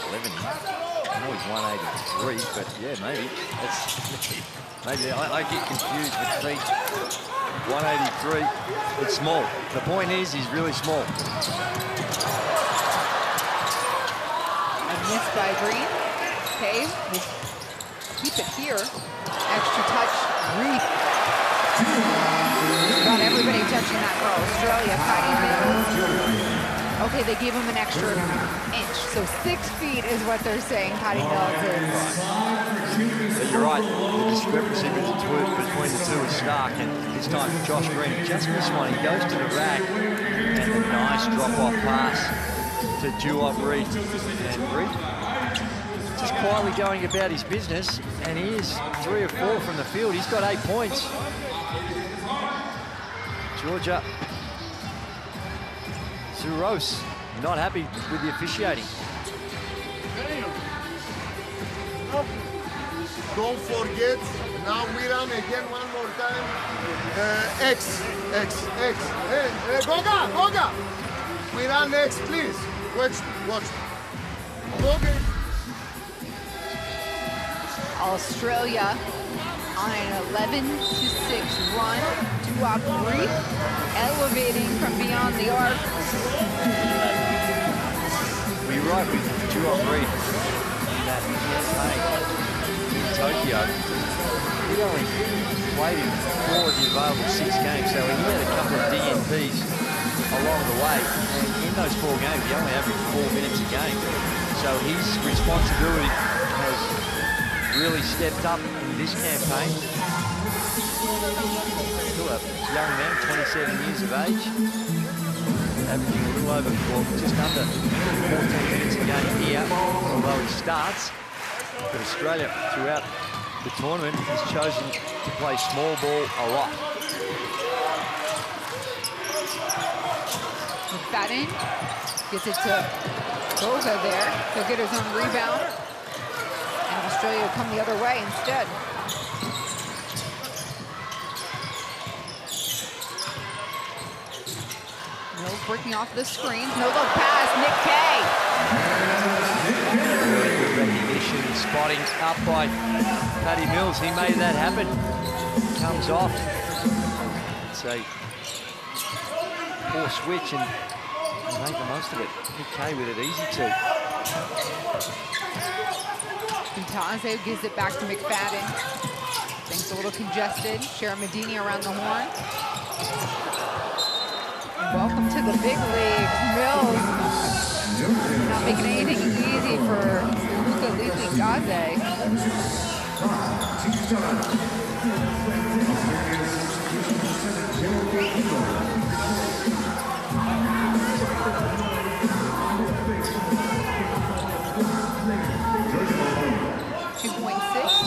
[SPEAKER 2] I know he's 183, but yeah, maybe. Maybe I get confused with feet. 183, it's small. The point is, he's really small.
[SPEAKER 1] A miss by Green. Okay, we'll keep it here. Extra touch, Reith. Got everybody touching that for Australia. Paddy Mills. Okay, they gave him an extra inch, so 6 feet is what they're saying Paddy Mills is.
[SPEAKER 2] So you're right, the discrepancy between the two is stark, and this time Josh Green just missed one. He goes to the rack, and a nice drop-off pass to Duop Reith. And Reith just quietly going about his business, and he is 3 or 4 from the field. He's got 8 points. Georgia. Zuros not happy with the officiating.
[SPEAKER 4] Don't forget, now we run again one more time. X. Hey, Goga! We run X, please. Watch. Okay.
[SPEAKER 1] Australia on an 11-6 run. Duop Reith elevating from beyond the arc.
[SPEAKER 2] We're right with Duop Reith in that campaign in Tokyo. He only played in 4 of the available 6 games, so he had a couple of DNPs along the way. And in those 4 games, he only averaged 4 minutes a game. So his responsibility has really stepped up in this campaign. Still a young man, 27 years of age, averaging a little over, just under 14 minutes a game here, although he starts. But Australia, throughout the tournament, has chosen to play small ball a lot.
[SPEAKER 1] McFadden gets it to Goga there. He'll get his own rebound. And Australia will come the other way instead. Mills breaking off the screens. No look pass. Nick Kay.
[SPEAKER 2] Really good recognition and spotting up by Paddy Mills. He made that happen. Comes off. It's a poor switch and make the most of it. Nick Kay with it easy too.
[SPEAKER 1] Taze gives it back to McFadden. Things a little congested. Sharon-Medini around the horn. Welcome to the big leagues, Mills. Not making anything easy for Luka Lili-Gaze. To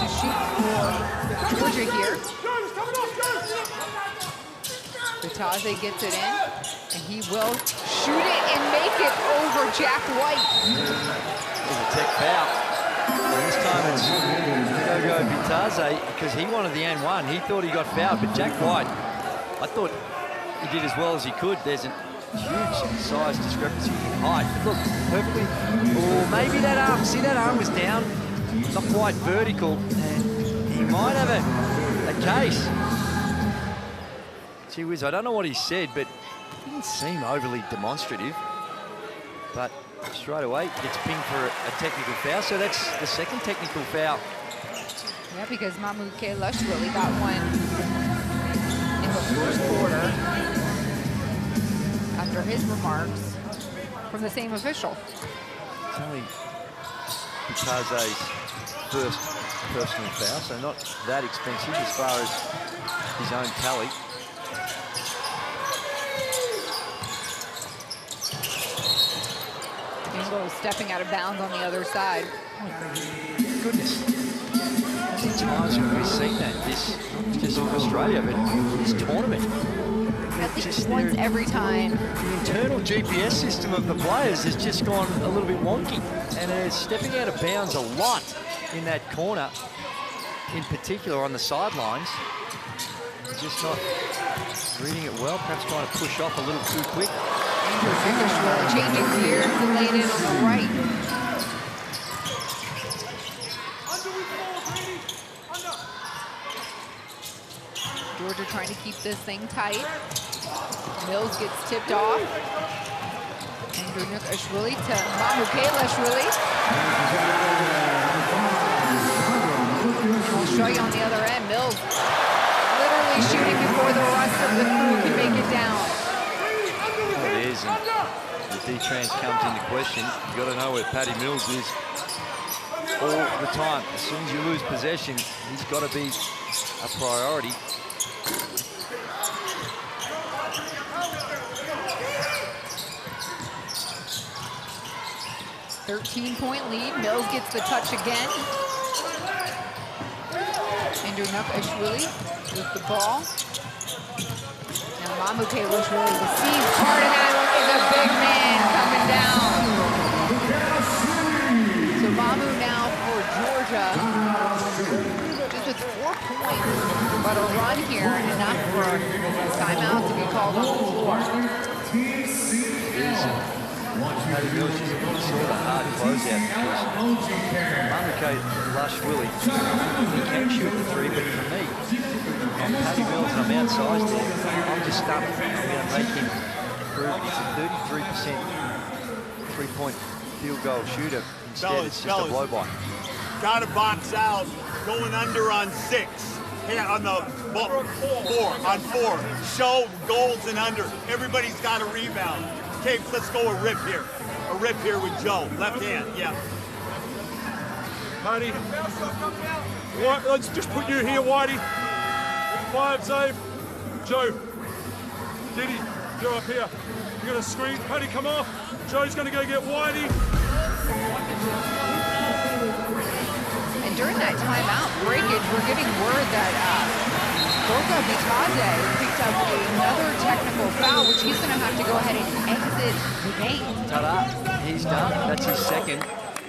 [SPEAKER 1] shoot for Georgia here. Bitadze gets it in, and he will shoot it and make it over Jack White.
[SPEAKER 2] There's a tech foul. And this time it's Gogo Bitadze because he wanted the and one. He thought he got fouled, but Jack White, I thought he did as well as he could. There's a huge size discrepancy in height. Look, perfectly. Oh, maybe that arm. See, that arm was down. Not quite vertical, and he might have a case. Gee whiz, I don't know what he said, but he didn't seem overly demonstrative. But straight away, gets pinged for a technical foul, so that's the second technical foul.
[SPEAKER 1] Yeah, because Mahmoud Kailash really got one in the first quarter after his remarks from the same official.
[SPEAKER 2] It's only Bitadze's first personal foul, so not that expensive as far as his own tally.
[SPEAKER 1] Ingo stepping out of bounds on the other side.
[SPEAKER 2] Oh, goodness. How many times have we seen that? This, just in Australia, but this tournament.
[SPEAKER 1] At least once every time.
[SPEAKER 2] The internal GPS system of the players has just gone a little bit wonky, and they're stepping out of bounds a lot in that corner, in particular on the sidelines. Just not reading it well, perhaps trying to push off a little too quick.
[SPEAKER 1] Changing gears and laying it on the right. Georgia trying to keep this thing tight. Mills gets tipped off. Andrew Nukashvili to Mahmoud Kailash. Australia on the other end. Mills literally shooting before the rest of the crew can make it down.
[SPEAKER 2] It is, and the D-trans comes into question. You've got to know where Paddy Mills is all the time. As soon as you lose possession, he's got to be a priority.
[SPEAKER 1] .13 lead. Mills gets the touch again. Andrew Nukashvili with the ball. Now Mahmoud Kailash really receives part of that. Look at the big man coming down. So Mahmoud now for Georgia. Just with 4 points, but a run here, enough for a timeout to be called on the floor.
[SPEAKER 2] Paddy Mills is sort of a hard closeout because Mahmoud Kailash-Willie, he can shoot the three, but for me, on Paddy Mills, and I'm outsized there, I'm just stumped. I'm going to make him prove he's a 33% three-point field goal shooter. Instead, it's just a blow-by.
[SPEAKER 3] Got to box out, going under on 6. Here on the ball, 4. Show goals and under. Everybody's got a rebound. Okay, let's go a rip here. A rip here with Joe. Left hand, yeah.
[SPEAKER 5] Paddy, let's just put you here, Whitey. 5 save. Joe, Diddy, Joe up here. You're gonna screen. Paddy, come off. Joe's gonna go get Whitey.
[SPEAKER 1] And during that timeout breakage, we're getting word that Gogo Bitadze picked up another technical foul, which he's going to have to go ahead and exit the game.
[SPEAKER 2] Ta-da, he's done. That's his second.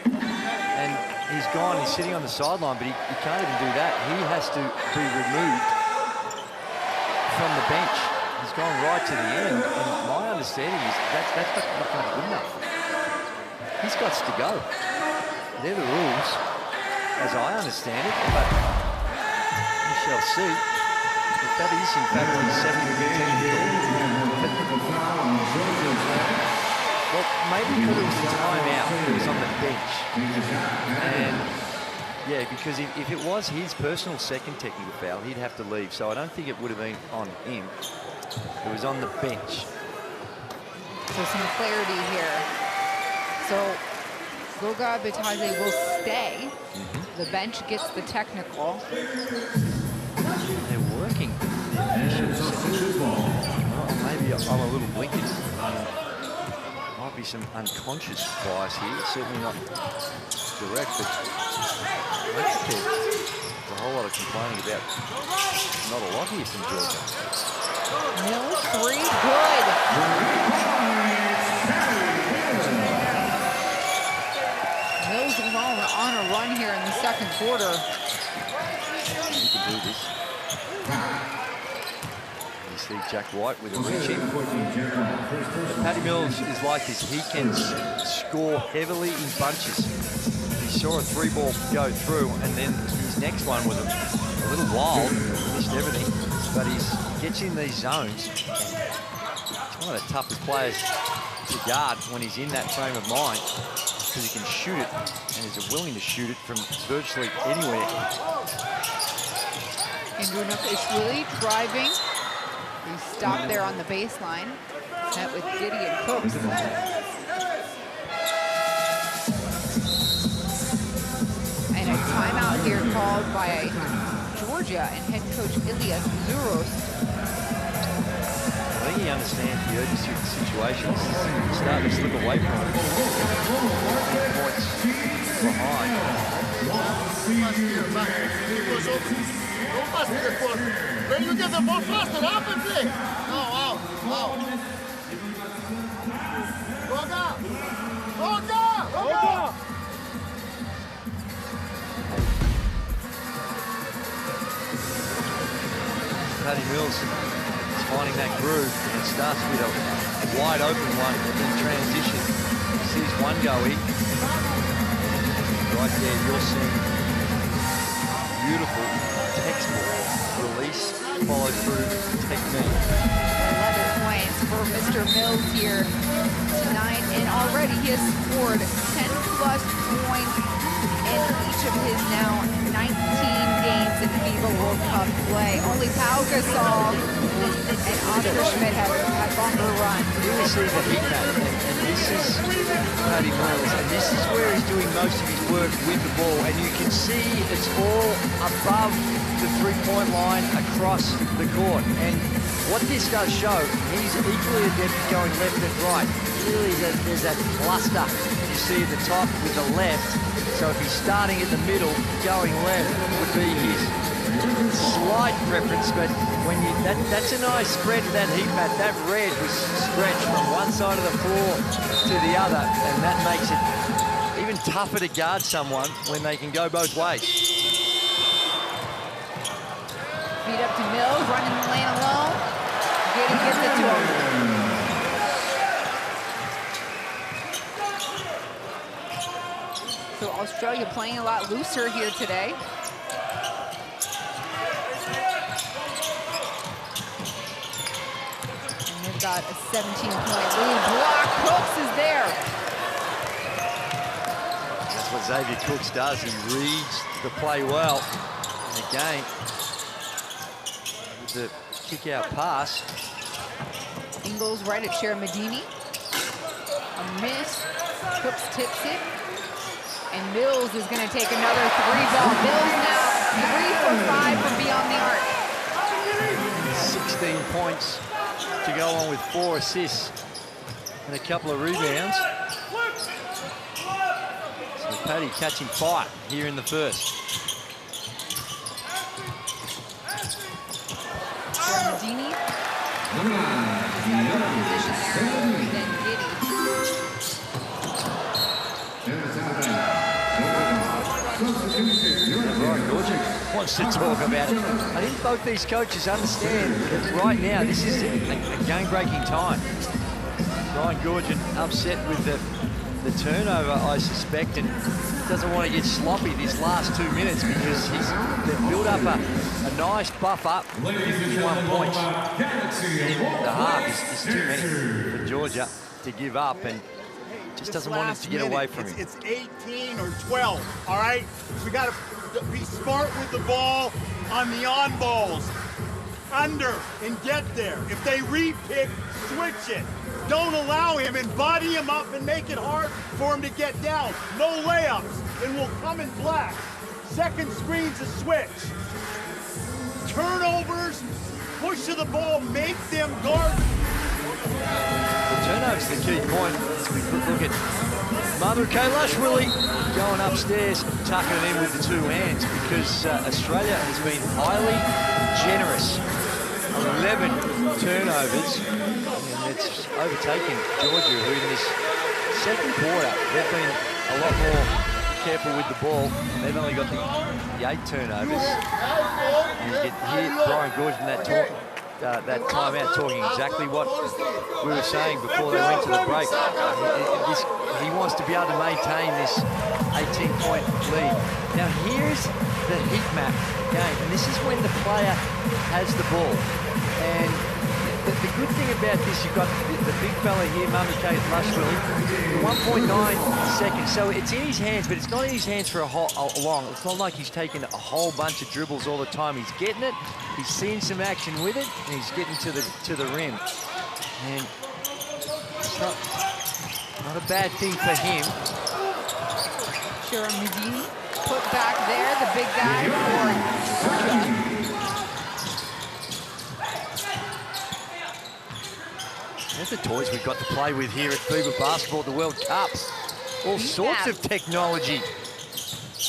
[SPEAKER 2] And he's gone. He's sitting on the sideline, but he can't even do that. He has to be removed from the bench. He's gone right to the end. And my understanding is that's not going to be good enough. He's got to go. They're the rules, as I understand it, but we shall see. If that is, in fact, his second technical. Well, maybe because it was the timeout, he was on the bench. And, yeah, because if it was his personal second technical foul, he'd have to leave. So I don't think it would have been on him. It was on the bench.
[SPEAKER 1] So some clarity here. So Gogo Bitadze will stay. The bench gets the technical.
[SPEAKER 2] They're working. Maybe I'm a little blinkered. Might be some unconscious bias here. Certainly not direct, but there's a whole lot of complaining about not a lot here from Georgia.
[SPEAKER 1] Mills, three, good. Mills alone on a run here in the second quarter.
[SPEAKER 2] He can do this. You see Jack White with a reaching. Patty Mills is like this. He can score heavily in bunches. He saw a three-ball go through, and then his next one was a little wild. Missed everything, but he gets in these zones. He's one of the toughest players to guard when he's in that frame of mind, because he can shoot it, and is willing to shoot it from virtually anywhere.
[SPEAKER 1] Andrew Ishwili driving. He stopped there on the baseline. Met with Giddy and Cooks. And a timeout here called by Georgia and head coach Ilias Zouros.
[SPEAKER 2] I think he understands the urgency of the situation. He's starting to slip away from it. Points behind.
[SPEAKER 4] When you get the ball faster, up and play. No, out. Go down.
[SPEAKER 2] Patty Mills is finding that groove, and it starts with a wide open one in transition. Sees one go in. Right there, you're seeing beautiful textbook release, follow through technique.
[SPEAKER 1] 11 points for Mr. Mills here tonight, and already he has scored 10+ points in each of his now 19 games in FIBA World Cup play. Only Pau Gasol and Oscar Schmidt have longer runs.
[SPEAKER 2] You see the heat map, and this is Patty Mills, and this is where he's doing most of his work with the ball, and you can see it's all above the three-point line across the court. And what this does show, he's equally adept at going left and right. Clearly there's that cluster you see at the top with the left. So if he's starting in the middle, going left would be his slight preference, but when you that's a nice spread of that heat map. That red was stretched from one side of the floor to the other, and that makes it even tougher to guard someone when they can go both ways.
[SPEAKER 1] Feed up to Mills, running the lane alone. Giddy gets it to him. So Australia playing a lot looser here today. And they've got a 17-point lead. Block, Cooks is there.
[SPEAKER 2] That's what Xavier Cooks does. He reads the play well. And again, with the kick-out pass.
[SPEAKER 1] Ingles right at Sharamadini. A miss. Cooks tips it. And Mills is going to take another three ball. Mills now 3 for 5 from beyond the arc.
[SPEAKER 2] 16 points to go on with 4 assists and a couple of rebounds. So Paddy catching fire here in the first.
[SPEAKER 1] Medini. Position there. Then Giddy.
[SPEAKER 2] Ryan Gorgic wants to talk about it. I think both these coaches understand that right now this is a game-breaking time. Ryan Gorgic upset with the turnover, I suspect, and doesn't want to get sloppy this last 2 minutes because they've built up a nice buffer. 51 points in the half is too many for Georgia to give up, and just doesn't want it to get away from him.
[SPEAKER 3] It's 18 or 12, all right? We got to be smart with the ball on the on balls. Under and get there. If they re-pick, switch it. Don't allow him and body him up and make it hard for him to get down. No layups, and we'll come in black. Second screen's a switch. Turnovers, push to the ball, make them guard.
[SPEAKER 2] The turnover's the key point. As we look at Mamukashvili going upstairs, tucking it in with the two hands, because Australia has been highly generous. 11 turnovers, and it's overtaken Georgia, who in this second quarter, they've been a lot more careful with the ball. They've only got the 8 turnovers. And you get here, Brian Gordon, that timeout, talking exactly what we were saying before they went to the break. He wants to be able to maintain this 18-point lead. Now here's the heat map game, and this is when the player has the ball. And the good thing about this, you've got the big fella here, Mamukashvili, 1.9 seconds. So it's in his hands, but it's not in his hands for a long. It's not like he's taking a whole bunch of dribbles all the time. He's getting it, he's seeing some action with it, and he's getting to the rim. And it's not a bad thing for him.
[SPEAKER 1] Medini put back there, the big guy for Georgia.
[SPEAKER 2] There's the toys we've got to play with here at FIBA Basketball, the World Cups. All sorts of technology.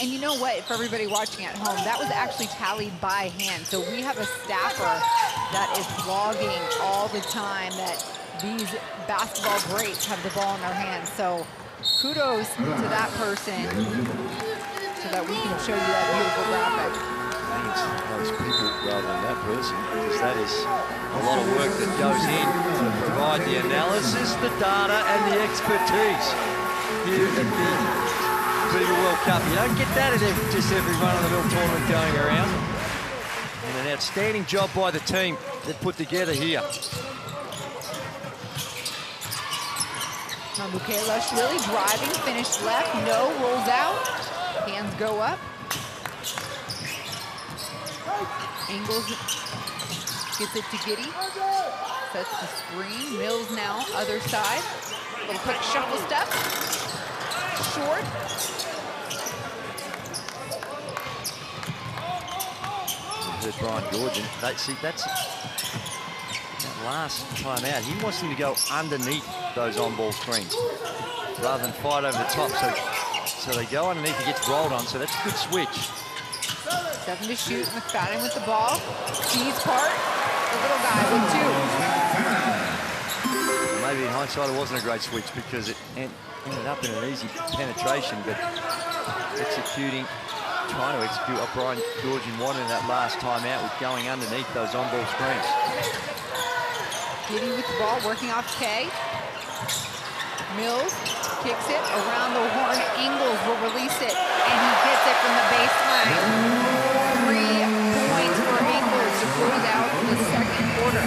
[SPEAKER 1] And you know what, for everybody watching at home, that was actually tallied by hand. So we have a staffer that is logging all the time that these basketball greats have the ball in their hands. So kudos to that person so that we can show you that beautiful graphic.
[SPEAKER 2] Those people rather than that person, because that is a lot of work that goes in to provide the analysis, the data, and the expertise here at the FIBA World Cup. You don't get that at just every run-of-the-mill tournament going around. And an outstanding job by the team that put together here.
[SPEAKER 1] Mamukashvili driving, finish left, no, rolls out, hands go up. Ingles gets it to Giddey, sets the screen. Mills now, other side. Little quick shuffle step. Short.
[SPEAKER 2] There's Brian Gordon. That's that last time out. He wants him to go underneath those on-ball screens rather than fight over the top. So they go underneath, he gets rolled on, so that's a good switch.
[SPEAKER 1] 7 to shoot, McFadden with the ball. Sees part, the little guy with 2.
[SPEAKER 2] Maybe in hindsight it wasn't a great switch because it ended up in an easy penetration, but trying to execute what Brian Georgian wanted in that last time out with going underneath those on-ball screens.
[SPEAKER 1] Giddey with the ball, working off K. Mills kicks it around the horn. Ingles will release it, and he gets it from the baseline. 3 points for Ingles to close out the second quarter.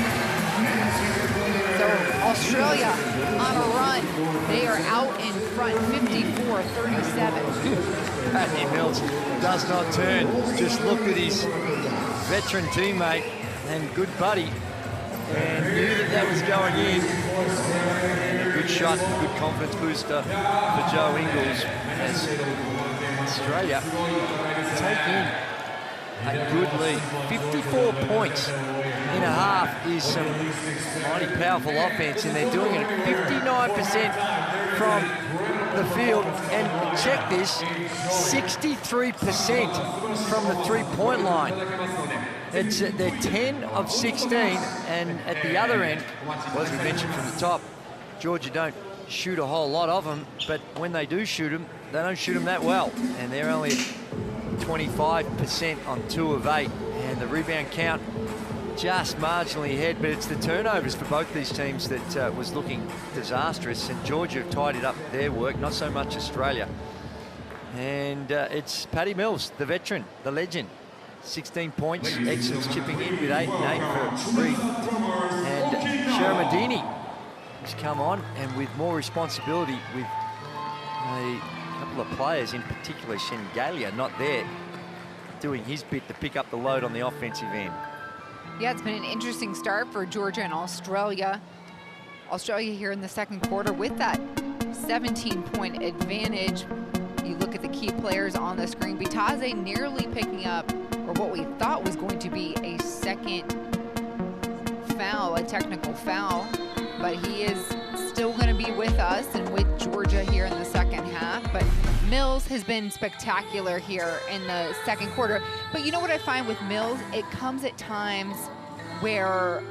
[SPEAKER 1] So Australia on a run. They are out in front, 54-37.
[SPEAKER 2] Patty Mills does not turn. Just looked at his veteran teammate and good buddy and knew that was going in. Good shot, good confidence booster for Joe Ingles as Australia take in a good lead. 54 points in a half is some mighty powerful offense, and they're doing it at 59% from the field. And check this, 63% from the three-point line. They're 10 of 16, and at the other end, well, as we mentioned from the top, Georgia don't shoot a whole lot of them, but when they do shoot them, they don't shoot them that well. And they're only 25% on 2 of 8. And the rebound count just marginally ahead, but it's the turnovers for both these teams that was looking disastrous. And Georgia have tidied up their work, not so much Australia. And it's Patty Mills, the veteran, the legend. 16 points, excellent chipping in with 8 and 8 for 3. And Medini has come on, and with more responsibility with a couple of players, in particular Shengalia, not there, doing his bit to pick up the load on the offensive end.
[SPEAKER 1] Yeah, it's been an interesting start for Georgia and Australia. Australia here in the second quarter with that 17-point advantage. You look at the key players on the screen. Bitadze nearly picking up, or what we thought was going to be a second foul, a technical foul, but he is still going to be with us and with Georgia here in the second half. But Mills has been spectacular here in the second quarter. But you know what I find with Mills? It comes at times where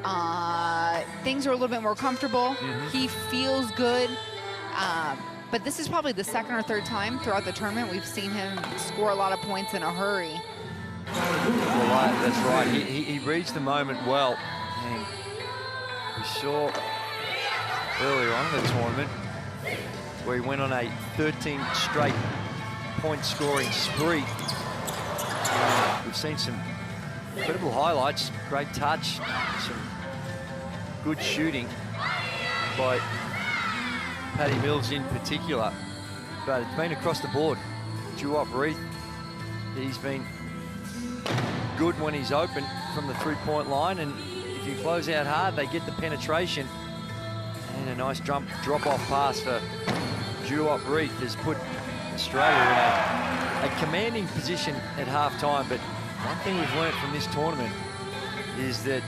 [SPEAKER 1] things are a little bit more comfortable. He feels good. But this is probably the second or third time throughout the tournament we've seen him score a lot of points in a hurry.
[SPEAKER 2] Well, that's right. He reads the moment well. And we saw earlier on in the tournament where he went on a 13 straight point scoring spree. We've seen some incredible highlights, great touch, some good shooting by Paddy Mills in particular, but it's been across the board. Duop Reith, he's been good when he's open from the three-point line, and if you close out hard, they get the penetration. And a nice drop-off pass for Duop Reith has put Australia in a commanding position at halftime. But one thing we've learned from this tournament is that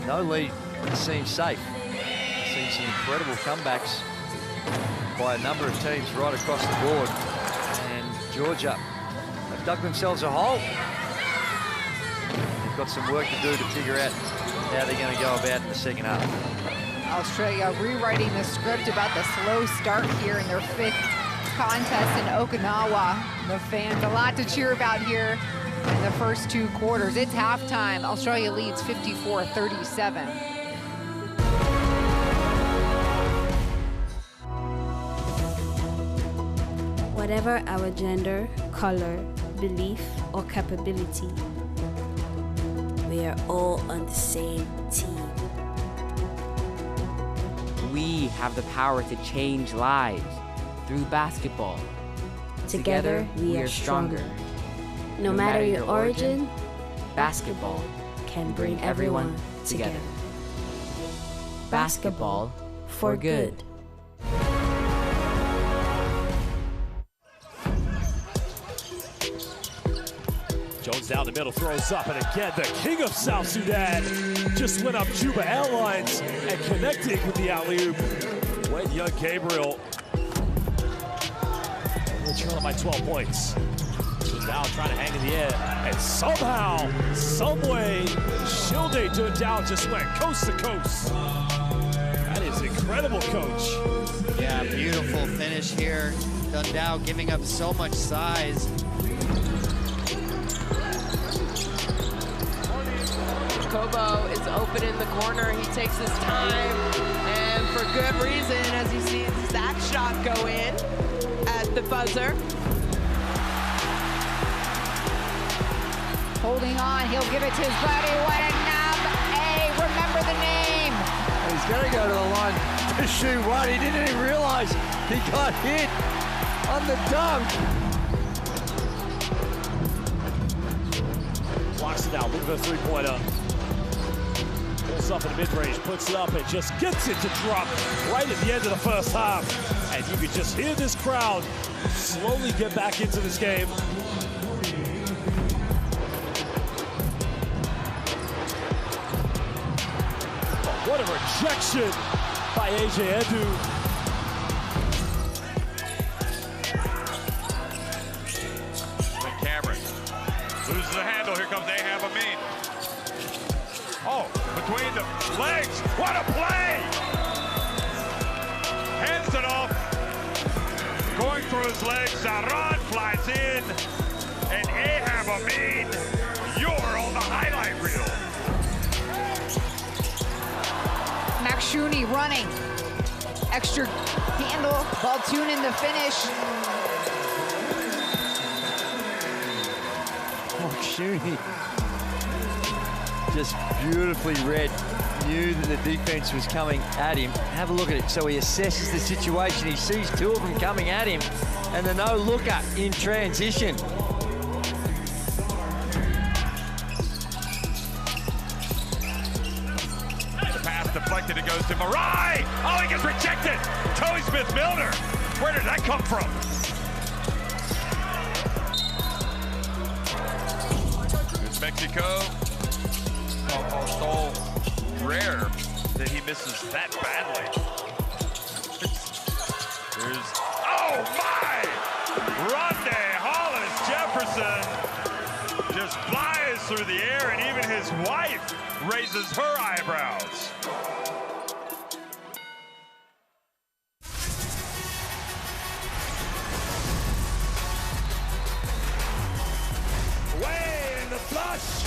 [SPEAKER 2] no lead seems safe. We've seen some incredible comebacks by a number of teams right across the board. And Georgia have dug themselves a hole. They've got some work to do to figure out how they're going to go about in the second half.
[SPEAKER 1] Australia rewriting the script about the slow start here in their 5th contest in Okinawa. The fans, a lot to cheer about here in the first 2 quarters. It's halftime. Australia leads 54-37.
[SPEAKER 6] Whatever our gender, color, belief, or capability, we are all on the same team.
[SPEAKER 7] We have the power to change lives through basketball.
[SPEAKER 6] Together, we are stronger. No matter your origin, basketball can bring everyone together. Basketball for good.
[SPEAKER 8] Jones down the middle, throws up, and again, the king of South Sudan just went up Juba Airlines and connecting with the alley-oop. Wayne Young Gabriel. We're trailing by 12 points. Now trying to hang in the air, and somehow, someway, Shilde Dundao just went coast to coast. That is incredible, coach.
[SPEAKER 9] Yeah, beautiful finish here. Dundao giving up so much size.
[SPEAKER 10] Kobo is open in the corner. He takes his time, and for good reason, as you see Zach's shot go in at the buzzer.
[SPEAKER 1] Holding on, he'll give it to his buddy. What a nub! Hey, remember the name.
[SPEAKER 2] He's going to go to the line to shoot one. He didn't even realize he got hit on the dunk.
[SPEAKER 8] Blocks it out, looking for a three-pointer. Pulls up in the mid-range, puts it up, and just gets it to drop right at the end of the first half. And you can just hear this crowd slowly get back into this game. Oh, what a rejection by AJ Edu.
[SPEAKER 11] Loses the handle. Here comes Ahab Amin. Oh, between the legs. What a play! Hands it off. Going through his legs. Zaran flies in. And Ahab Amin, you're on the highlight reel.
[SPEAKER 1] Max Shuni running. Extra handle. Baltoon in the finish.
[SPEAKER 2] Shuni just beautifully read, knew that the defense was coming at him. Have a look at it. So he assesses the situation. He sees two of them coming at him, and the no-looker in transition.
[SPEAKER 11] The pass deflected, it goes to Marai. Oh, he gets rejected. Toby Smith-Milner. Where did that come from? Mexico. Oh, stole. rare that he misses that badly. There's, oh my! Rondae Hollis-Jefferson just flies through the air, and even his wife raises her eyebrows.
[SPEAKER 8] Away in the flush.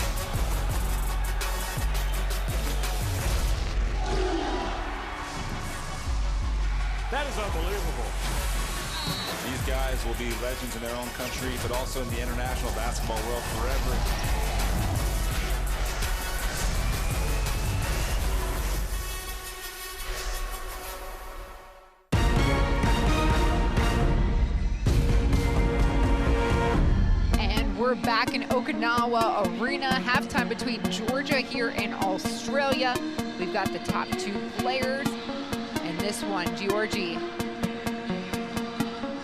[SPEAKER 8] That is unbelievable.
[SPEAKER 12] These guys will be legends in their own country, but also in the international basketball world forever.
[SPEAKER 1] We're back in Okinawa Arena, halftime between Georgia here and Australia. We've got the top two players, and this one, Giorgi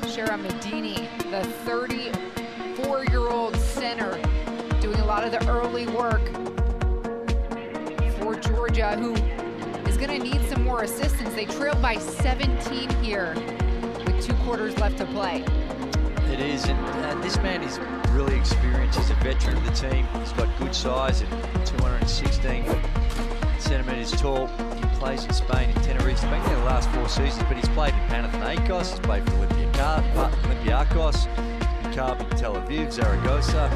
[SPEAKER 1] Sharamadini, the 34-year-old center, doing a lot of the early work for Georgia, who is going to need some more assistance. They trail by 17 here with 2 quarters left to play.
[SPEAKER 2] It is, and this man is really experienced. He's a veteran of the team. He's got good size at 216 centimetres tall. He plays in Spain in Tenerife. He's been there the last 4 seasons, but he's played in Panathinaikos, he's played for Olympiakos, Maccabi Tel Aviv, Zaragoza.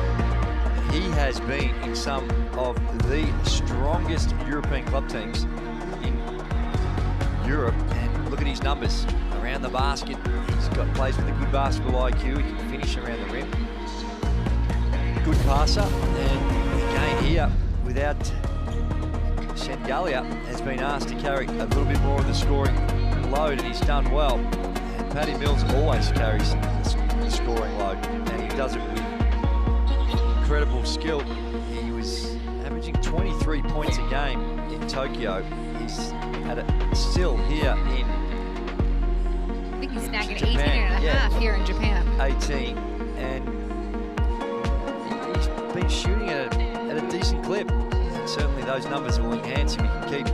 [SPEAKER 2] He has been in some of the strongest European club teams in Europe, and look at his numbers around the basket. He's got plays with a good basketball IQ. He can finish around the rim. Good passer, and again here, without Shengalia, has been asked to carry a little bit more of the scoring load, and he's done well. And Paddy Mills always carries the scoring load, and he does it with incredible skill. He was averaging 23 points a game in Tokyo. He's at it still here in
[SPEAKER 1] I think he's snagging 18 and a half here in Japan.
[SPEAKER 2] 18, and he's been shooting at a decent clip. And certainly those numbers will enhance him. He can keep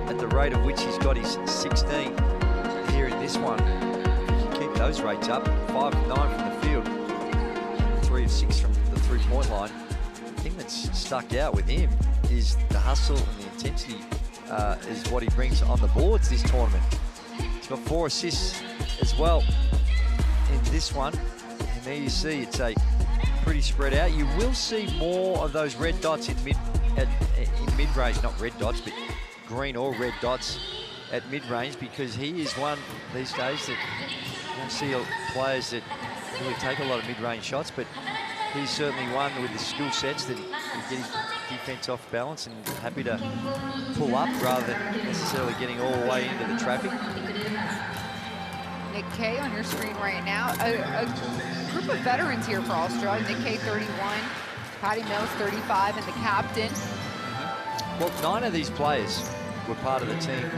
[SPEAKER 2] at the rate of which he's got his 16 here in this one. If he can keep those rates up, 5 of 9 from the field, 3 of 6 from the three-point line. The thing that's stuck out with him is the hustle and the intensity is what he brings on the boards this tournament. He's got 4 assists as well in this one. And there you see it's a pretty spread out. You will see more of those red dots in mid-range, not red dots, but green or red dots at mid-range, because he is one these days that you don't see players that really take a lot of mid-range shots, but he's certainly one with the skill sets that he can get his defense off balance and happy to pull up rather than necessarily getting all the way into the traffic.
[SPEAKER 1] Nick Kay on your screen right now. A group of veterans here for Australia. Nick Kay, 31, Paddy Mills, 35, and the captain.
[SPEAKER 2] Well, 9 of these players were part of the team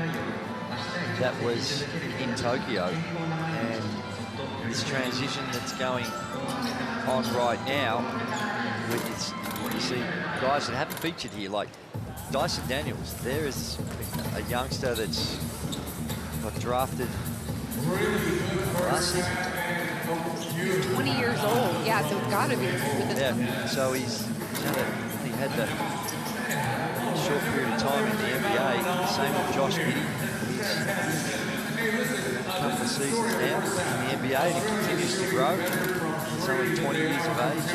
[SPEAKER 2] that was in Tokyo, and this transition that's going on right now, you see guys that haven't featured here, like Dyson Daniels. There is a youngster that's got drafted last season.
[SPEAKER 1] 20 years old, yeah, so it's got to be within
[SPEAKER 2] so he had that short period of time in the NBA. Same with Josh Giddey. He's a couple of seasons now in the NBA, and he continues to grow. He's only 20 years of age.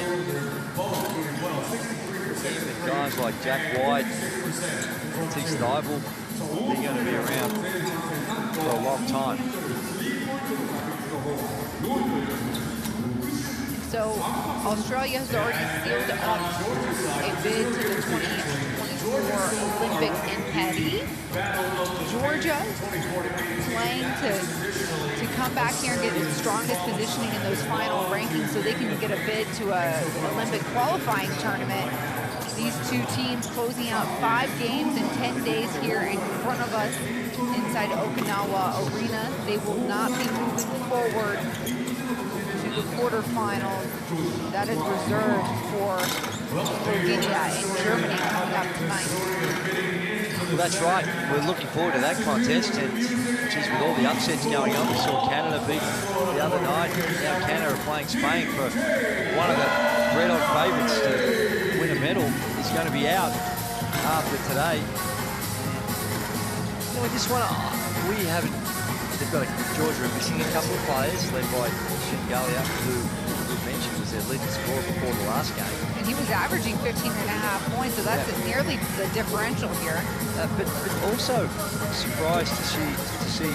[SPEAKER 2] And guys like Jack White, T. Stiebel, they're going to be around for a long time.
[SPEAKER 1] So Australia has already sealed up a bid to the 2024 Olympics in Paris. Georgia playing to come back here and get the strongest positioning in those final rankings so they can get a bid to an Olympic qualifying tournament. These two teams closing out 5 games in 10 days here in front of us inside Okinawa Arena. They will not be moving forward to the quarterfinals. That is reserved for Virginia in Germany coming up tonight.
[SPEAKER 2] Well, that's right. We're looking forward to that contest. And geez, with all the upsets going on, we saw Canada beat the other night. Now Canada are playing Spain for one of the red-hot favourites to win a medal. Is going to be out after today. You know, I just want to... We haven't... They've got Georgia missing a couple of players, led by Shengalia, who we mentioned was their leading scorer before the last game.
[SPEAKER 1] And he was averaging 15.5 points, so that's nearly the differential here.
[SPEAKER 2] But also surprised to see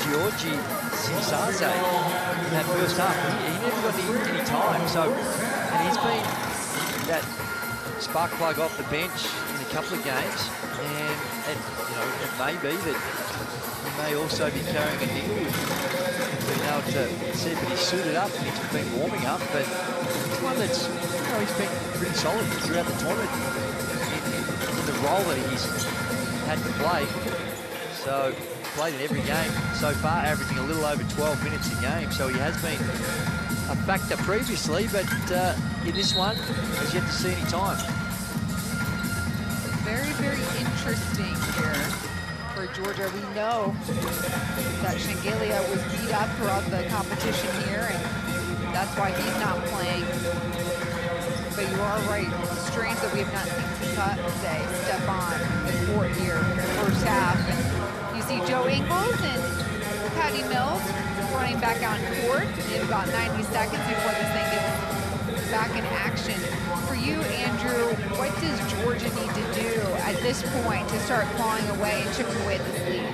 [SPEAKER 2] Georgi Sinsaze in that first half. He never got any time. So, and he's been that spark plug off the bench in a couple of games, and you know, it may be that he may also be carrying a niggle with being able to see, but he's suited up and he's been warming up. But he's one that's, you know, he's been pretty solid throughout the tournament in the role that he's had to play. So played in every game so far, averaging a little over 12 minutes a game. So he has been a factor previously, but in this one, has yet to see any time.
[SPEAKER 1] Very, very interesting here for Georgia. We know that Shengalia was beat up throughout the competition here, and that's why he's not playing. But you are right, strains that we have not seen today step on the court here in the first half. And you see Joe Ingles and Patty Mills running back on court in about 90 seconds before this thing gets back in action. For you, Andrew, what does Georgia need to do at this point to start clawing away and chipping away at this lead?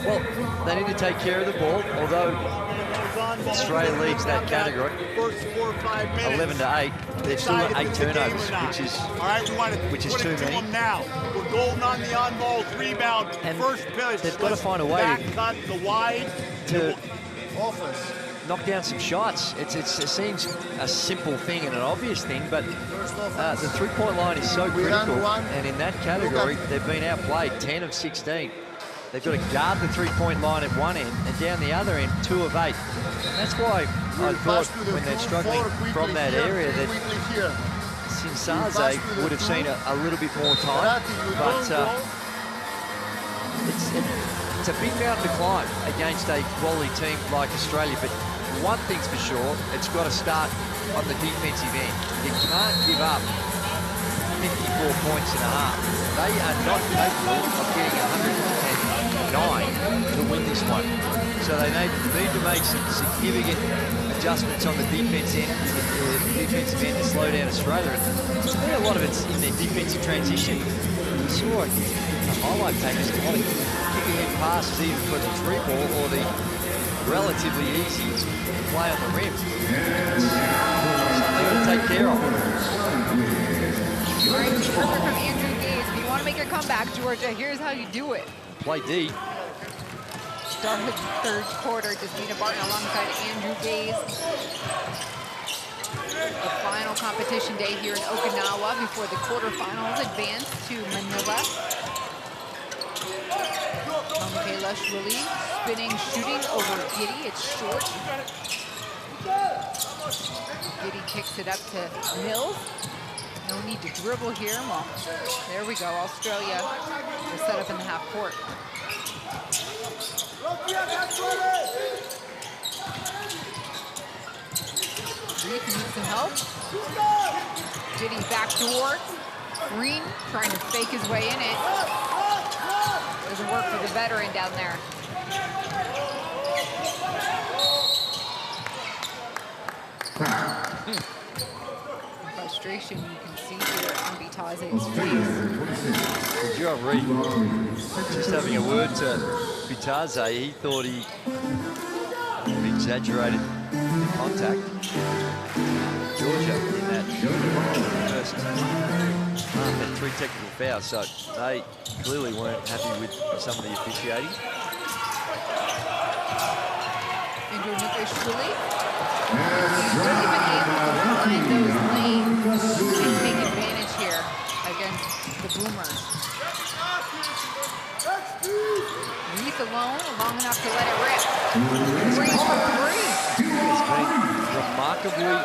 [SPEAKER 2] Well, they need to take care of the ball, although Australia leads that category.
[SPEAKER 3] First 4 or 5 minutes.
[SPEAKER 2] 11 to 8. They've still got 8 turnovers, which is too many.
[SPEAKER 3] Now we're golden on the on-ball rebound.
[SPEAKER 2] And
[SPEAKER 3] first pitch.
[SPEAKER 2] they've got to find a way
[SPEAKER 3] back cut the wide
[SPEAKER 2] to
[SPEAKER 3] offense.
[SPEAKER 2] Knock down some shots. It seems a simple thing and an obvious thing, but the three-point line is so critical. And in that category, they've been outplayed 10 of 16. They've got to guard the three-point line at one end, and down the other end, 2 of 8. And that's why I thought when they're struggling from that area that Sinsaze would have seen a little bit more time. But it's a big mountain to climb against a quality team like Australia. But one thing's for sure, it's got to start on the defensive end. You can't give up 54 points and a half. They are not capable of getting 109 to win this one. So they need to make some significant adjustments on the defensive end to slow down Australia. And a lot of it's in their defensive transition. We saw a highlight tape, just a lot of kick-ahead passes even for the three ball or the relatively easy play on the rim. Something to take care of.
[SPEAKER 1] All right, we heard from Andrew Gaze. If you want to make your comeback, Georgia, here's how you do it.
[SPEAKER 2] Play D.
[SPEAKER 1] Start with the third quarter. Justina Barton alongside Andrew Gaze. The final competition day here in Okinawa before the quarterfinals advance to Manila. Michaela Shwili spinning, shooting over Giddy. It's short. Giddy kicks it up to Mills. No need to dribble here. Well, there we go. Australia will set up in the half court. Reed needs some help. Giddy backdoor. Green trying to fake his way in it. Doesn't work for the veteran down there. Frustration you can see here on Bitaze's face.
[SPEAKER 2] Joe Reed just having a word to Bitaze. He thought he exaggerated the contact. Georgia in that first half had 3 technical fouls, so they clearly weren't happy with some of the officiating.
[SPEAKER 1] Andrew Nikashvili. He's really been able to find those lanes and take advantage here against the Boomers. Reed alone, long enough to let it rip. Range for 3.
[SPEAKER 2] has been remarkably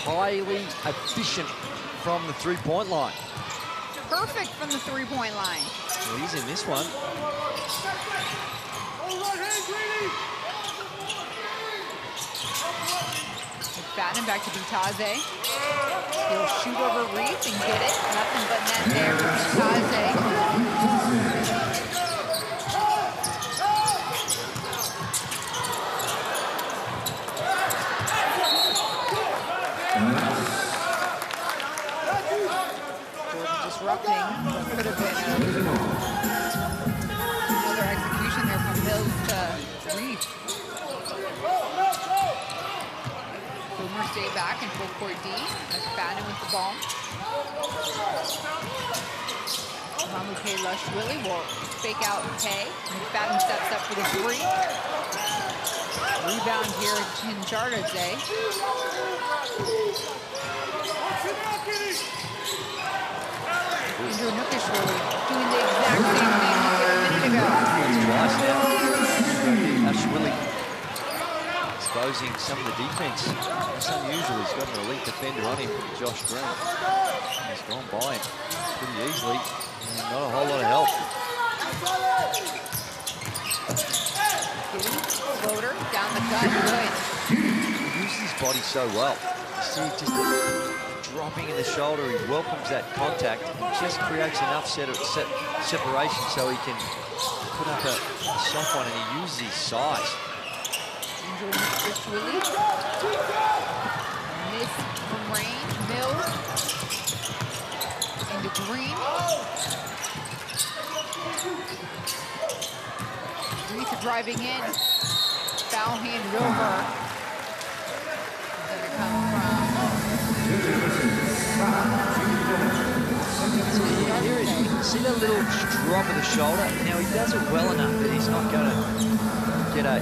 [SPEAKER 2] highly efficient from the three-point line.
[SPEAKER 1] Perfect from the three-point line.
[SPEAKER 2] Well, he's in this one.
[SPEAKER 1] McFadden back to Bitaze. He'll shoot over Reef and get it. Nothing but net there for Bitaze. Disrupting. Could have been another execution there from Mills to Reef. Boomer stay back in full court D. McFadden with the ball. Mamuke Lushwilly will fake out Tay. McFadden steps up for the three. Rebound here in Chardadze. Andrew Nookishwili doing the exact same thing he did a minute ago.
[SPEAKER 2] Twice now. Ashwili exposing some of the defense. It's unusual. He's got an elite defender on him, Josh Green. He's gone by him pretty easily. And not a whole lot of help.
[SPEAKER 1] Floater down the gut, good.
[SPEAKER 2] He uses his body so well. See, just dropping in the shoulder, he welcomes that contact. He just creates enough separation so he can put up a soft one, and he uses his size.
[SPEAKER 1] Andrew Nookishwili. Miss from Rain. Mills. Into Green. Reese driving in. Foul handed over. It's going to come from...
[SPEAKER 2] See that little drop of the shoulder? Now, he does it well enough that he's not going to get an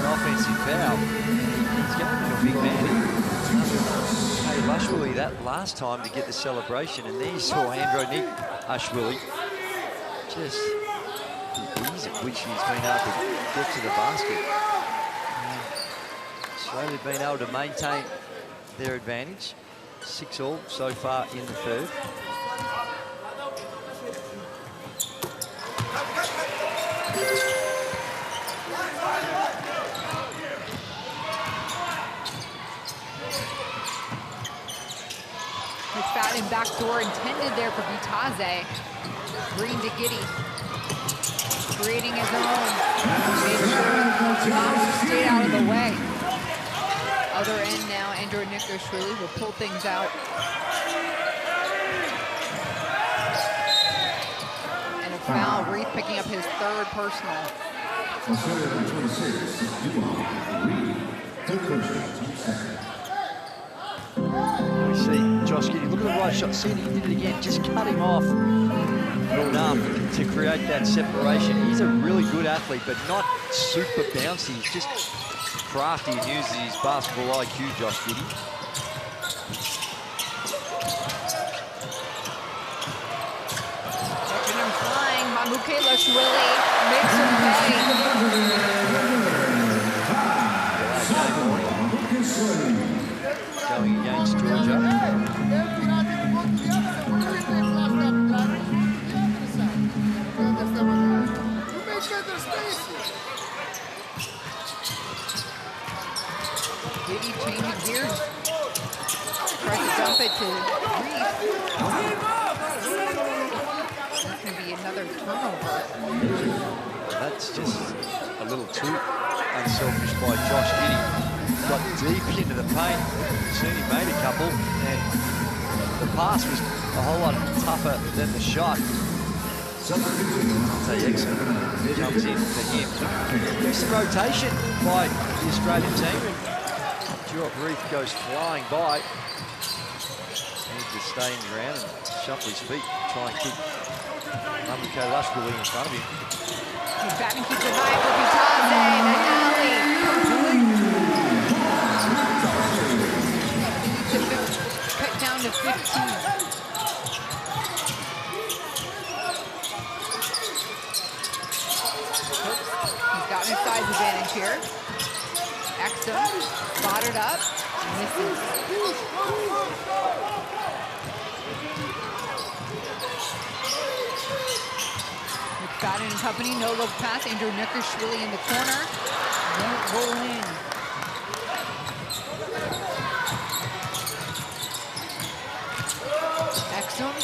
[SPEAKER 2] offensive foul. He's going to be a big man. Hey, Lushwilly that last time to get the celebration, and there you saw Andrew Ashwili just the ease at which he's been able to get to the basket. Slowly been able to maintain their advantage. 6-all so far in the third.
[SPEAKER 1] McFadden backdoor intended there for Bitaze. Green to Giddy. Creating his own. Made sure Thomas stayed out of the way. Other end now, Andrew Nookishwili will pull things out. And a foul, Reith picking up his third personal.
[SPEAKER 2] We see Josh Giddy, look at the right shot, see he did it again, just cut him off enough to create that separation. He's a really good athlete, but not super bouncy. He's just crafty and uses his basketball IQ, Josh Giddy.
[SPEAKER 1] Catching him flying, Mamuke Lushwilly makes him pay.
[SPEAKER 2] Going against Georgia.
[SPEAKER 1] Giddy changing gears. Tries to dump it to Reith. That's going to be another turnover.
[SPEAKER 2] That's just a little too unselfish by Josh Giddy. Got deep into the paint. Soon he made a couple, and the pass was a whole lot tougher than the shot. Tay Exon jumps in for him. Decent rotation by the Australian team, and Stuart Reith goes flying by. Needs to stay in the ground and shuffle his feet, try and keep Mamuke Lushwilly in front of him.
[SPEAKER 1] McFadden keeps it high for Bitaze, and an alley. Cut down to 15. He's gotten himself size advantage here. Exum spotted up, misses. McFadden and company, no look pass. Andrew Nickershvili in the corner. Won't roll in. Exum,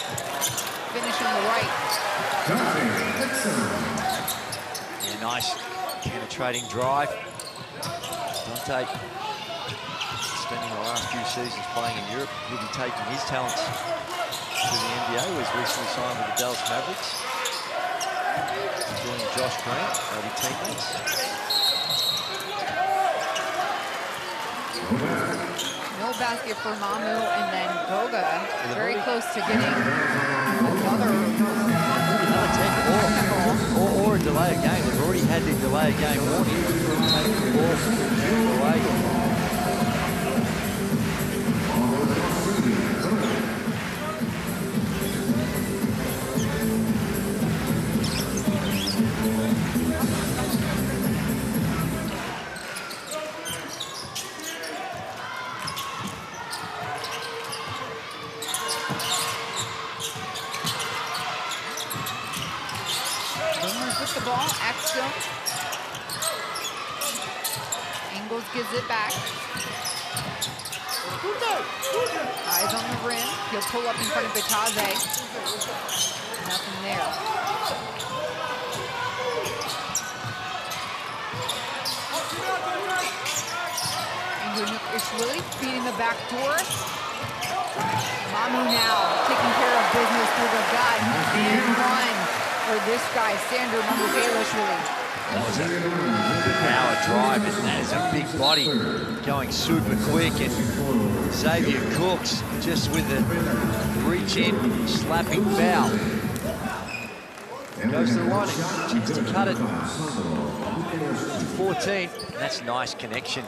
[SPEAKER 1] finish on the right.
[SPEAKER 2] Yeah, nice penetrating drive. Dante, spending the last few seasons playing in Europe, he'll be taking his talents to the NBA. He was recently signed with the Dallas Mavericks. Joining Josh Green, they'll be teammates.
[SPEAKER 1] No basket for Mamu, and then Goga very close to getting another
[SPEAKER 2] or a delay of game. They've already had the delay of game warning. Taking the ball away.
[SPEAKER 1] the ball. Exum. Ingles gives it back. Eyes on the rim. He'll pull up in front of Bataze. Nothing there. Ishwili feeding the back door. Mamu now taking care of business through the gut. And one for this guy, Sandor Mamukelishvili.
[SPEAKER 2] Power drive, and that is a big body going super quick. And Xavier Cooks just with the reach in, slapping foul. Goes to the line and chance to cut it. 14. That's nice connection.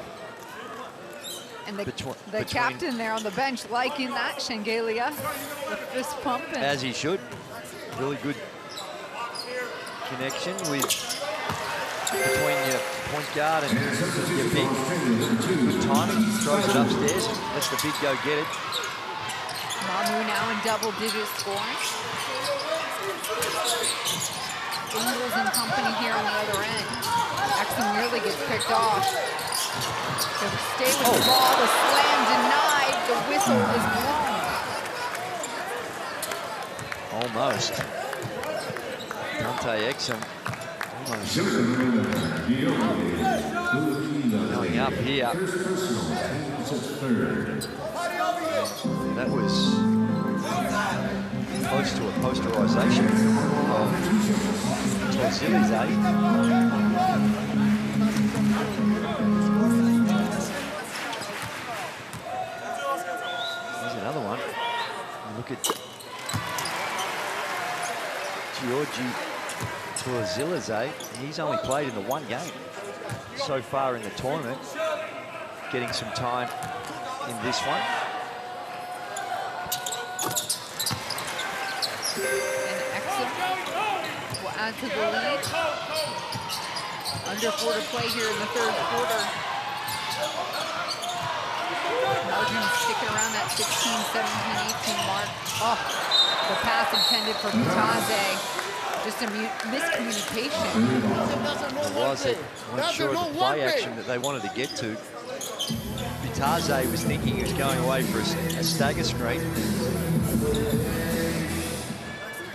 [SPEAKER 1] And the captain there on the bench liking that, Shengelia, the fist pump.
[SPEAKER 2] As he should. Really good connection with between your point guard and your big. Good timing. Throws it upstairs. Lets the big go get it.
[SPEAKER 1] Mamu now in double-digit scoring. Ingles and company here on the other end. Exum nearly gets picked off. So stay with the ball, the slam denied, the whistle is blown.
[SPEAKER 2] Almost. Dante Exum almost going up here. That was close to a posterization of Torzili's Another one. Look at Giorgi Torzilize. He's only played in the one game so far in the tournament. Getting some time in this one.
[SPEAKER 1] And Exum will add to the lead. Under 4 to play here in the third quarter. Margin sticking around that 16, 17, 18 mark. Oh, the pass intended for Bataze. Just a miscommunication.
[SPEAKER 2] It was. It wasn't sure of the play action that they wanted to get to. Bataze was thinking he was going away for a stagger screen.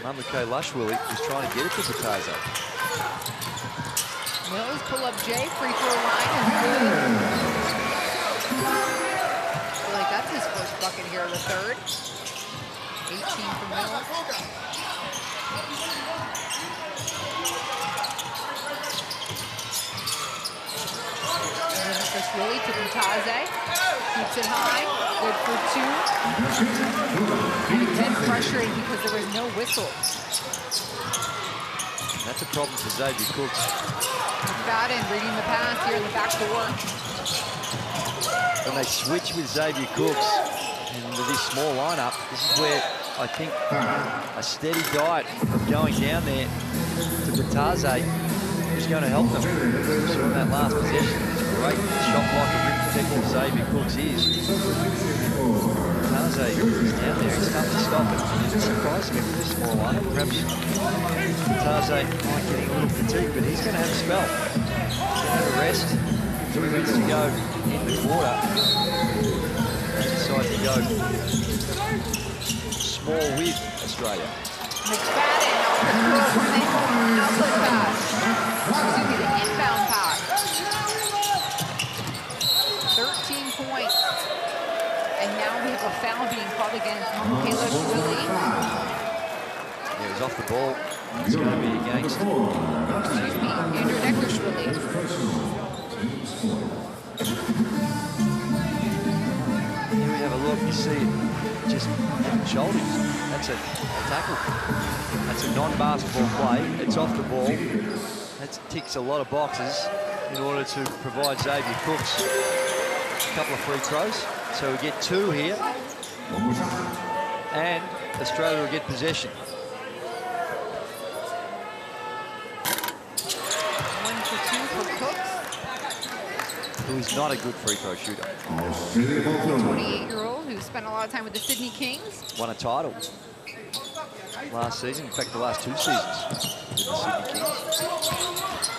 [SPEAKER 2] Mamukelishvili was trying to get it to Bataze.
[SPEAKER 1] Mills pull up Jay, free throw line is good. Like that's his first bucket here in the third. 18 for Mills. Really to Bataze. Keeps it high. Good for 2. And again frustrating because there was no whistle.
[SPEAKER 2] That's a problem for Xavier Cooks.
[SPEAKER 1] McFadden reading the pass here in the back door.
[SPEAKER 2] When they switch with Xavier Cooks into this small lineup, this is where I think a steady diet of going down there to Bataze who's going to help them. So in that last possession, great shot blocker, protecting Xavier Cooks is. Taze is down there, he's tough to stop it. It's surprising him with this small one. Perhaps Taze might getting a little fatigued, but he's going to have a spell. He's going to have a rest. 2 minutes to go in the quarter. They decide to go small with Australia.
[SPEAKER 1] McFadden on the outlet pass. Excuse me, the inbound pass. 13 points. And now we have a foul being called against Michaela Schwilly.
[SPEAKER 2] Yeah, it was off the ball. It's going to be against,
[SPEAKER 1] excuse me, Andrew Necker-Schwilly.
[SPEAKER 2] Here we have a look, you see it just shoulders. That's a tackle. That's a non-basketball play. It's off the ball. That ticks a lot of boxes in order to provide Xavier Cooks a couple of free throws. So we get 2 here. And Australia will get possession.
[SPEAKER 1] 1 for 2 for Cooks.
[SPEAKER 2] Who is not a good free throw shooter.
[SPEAKER 1] 28-year-old who spent a lot of time with the Sydney Kings.
[SPEAKER 2] Won a title last season, in fact the last 2 seasons with the Sydney Kings.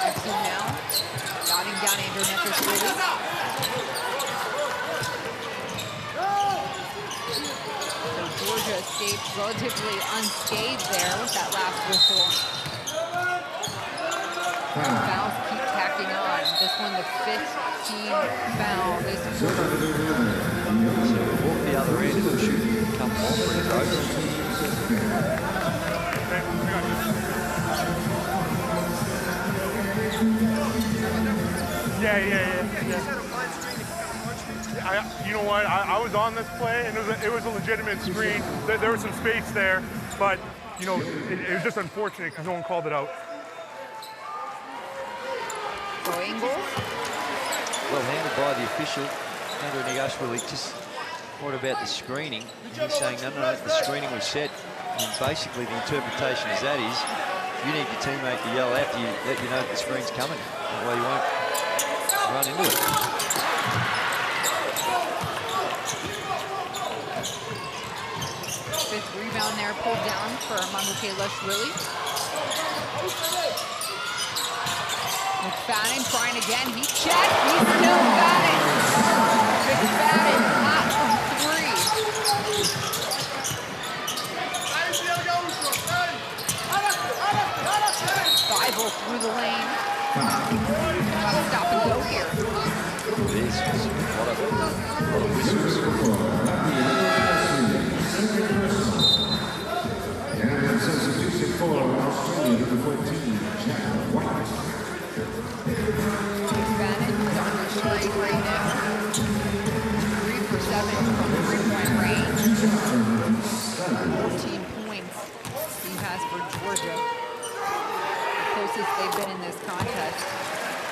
[SPEAKER 1] Exum now, dotting down Andrew Necker-Schwilly. So Georgia escaped relatively unscathed there with that last whistle. Fouls keep tacking on. This one, the 15th foul this quarter.
[SPEAKER 2] So we'll walk the other end and we'll shoot a couple more free throws.
[SPEAKER 13] Yeah. You know what? I was on this play, and it was a legitimate screen. There was some space there, but you know, it was just unfortunate because no one called it out.
[SPEAKER 1] For Ingles.
[SPEAKER 2] Well handled by the official, Andrew Necker-Schwilly. Just what about the screening? He's saying no, the screening was set. And basically the interpretation is that is, you need your teammate to yell after you, let you know that the screen's coming. That way you won't run into it.
[SPEAKER 1] Fifth rebound there, pulled down for Michaela Schwilly. McFadden trying again, he checked, he still got it. McFadden hot from 3. Bible through the lane. Got to stop and go here.
[SPEAKER 2] This is a lot of whistles.
[SPEAKER 14] And a substitution for Australia, number 14, Jack White.
[SPEAKER 1] McFadden is on the straight right now. 3 for 7 from the 3-point range. 14 points he has for Georgia. The closest they've been in this contest.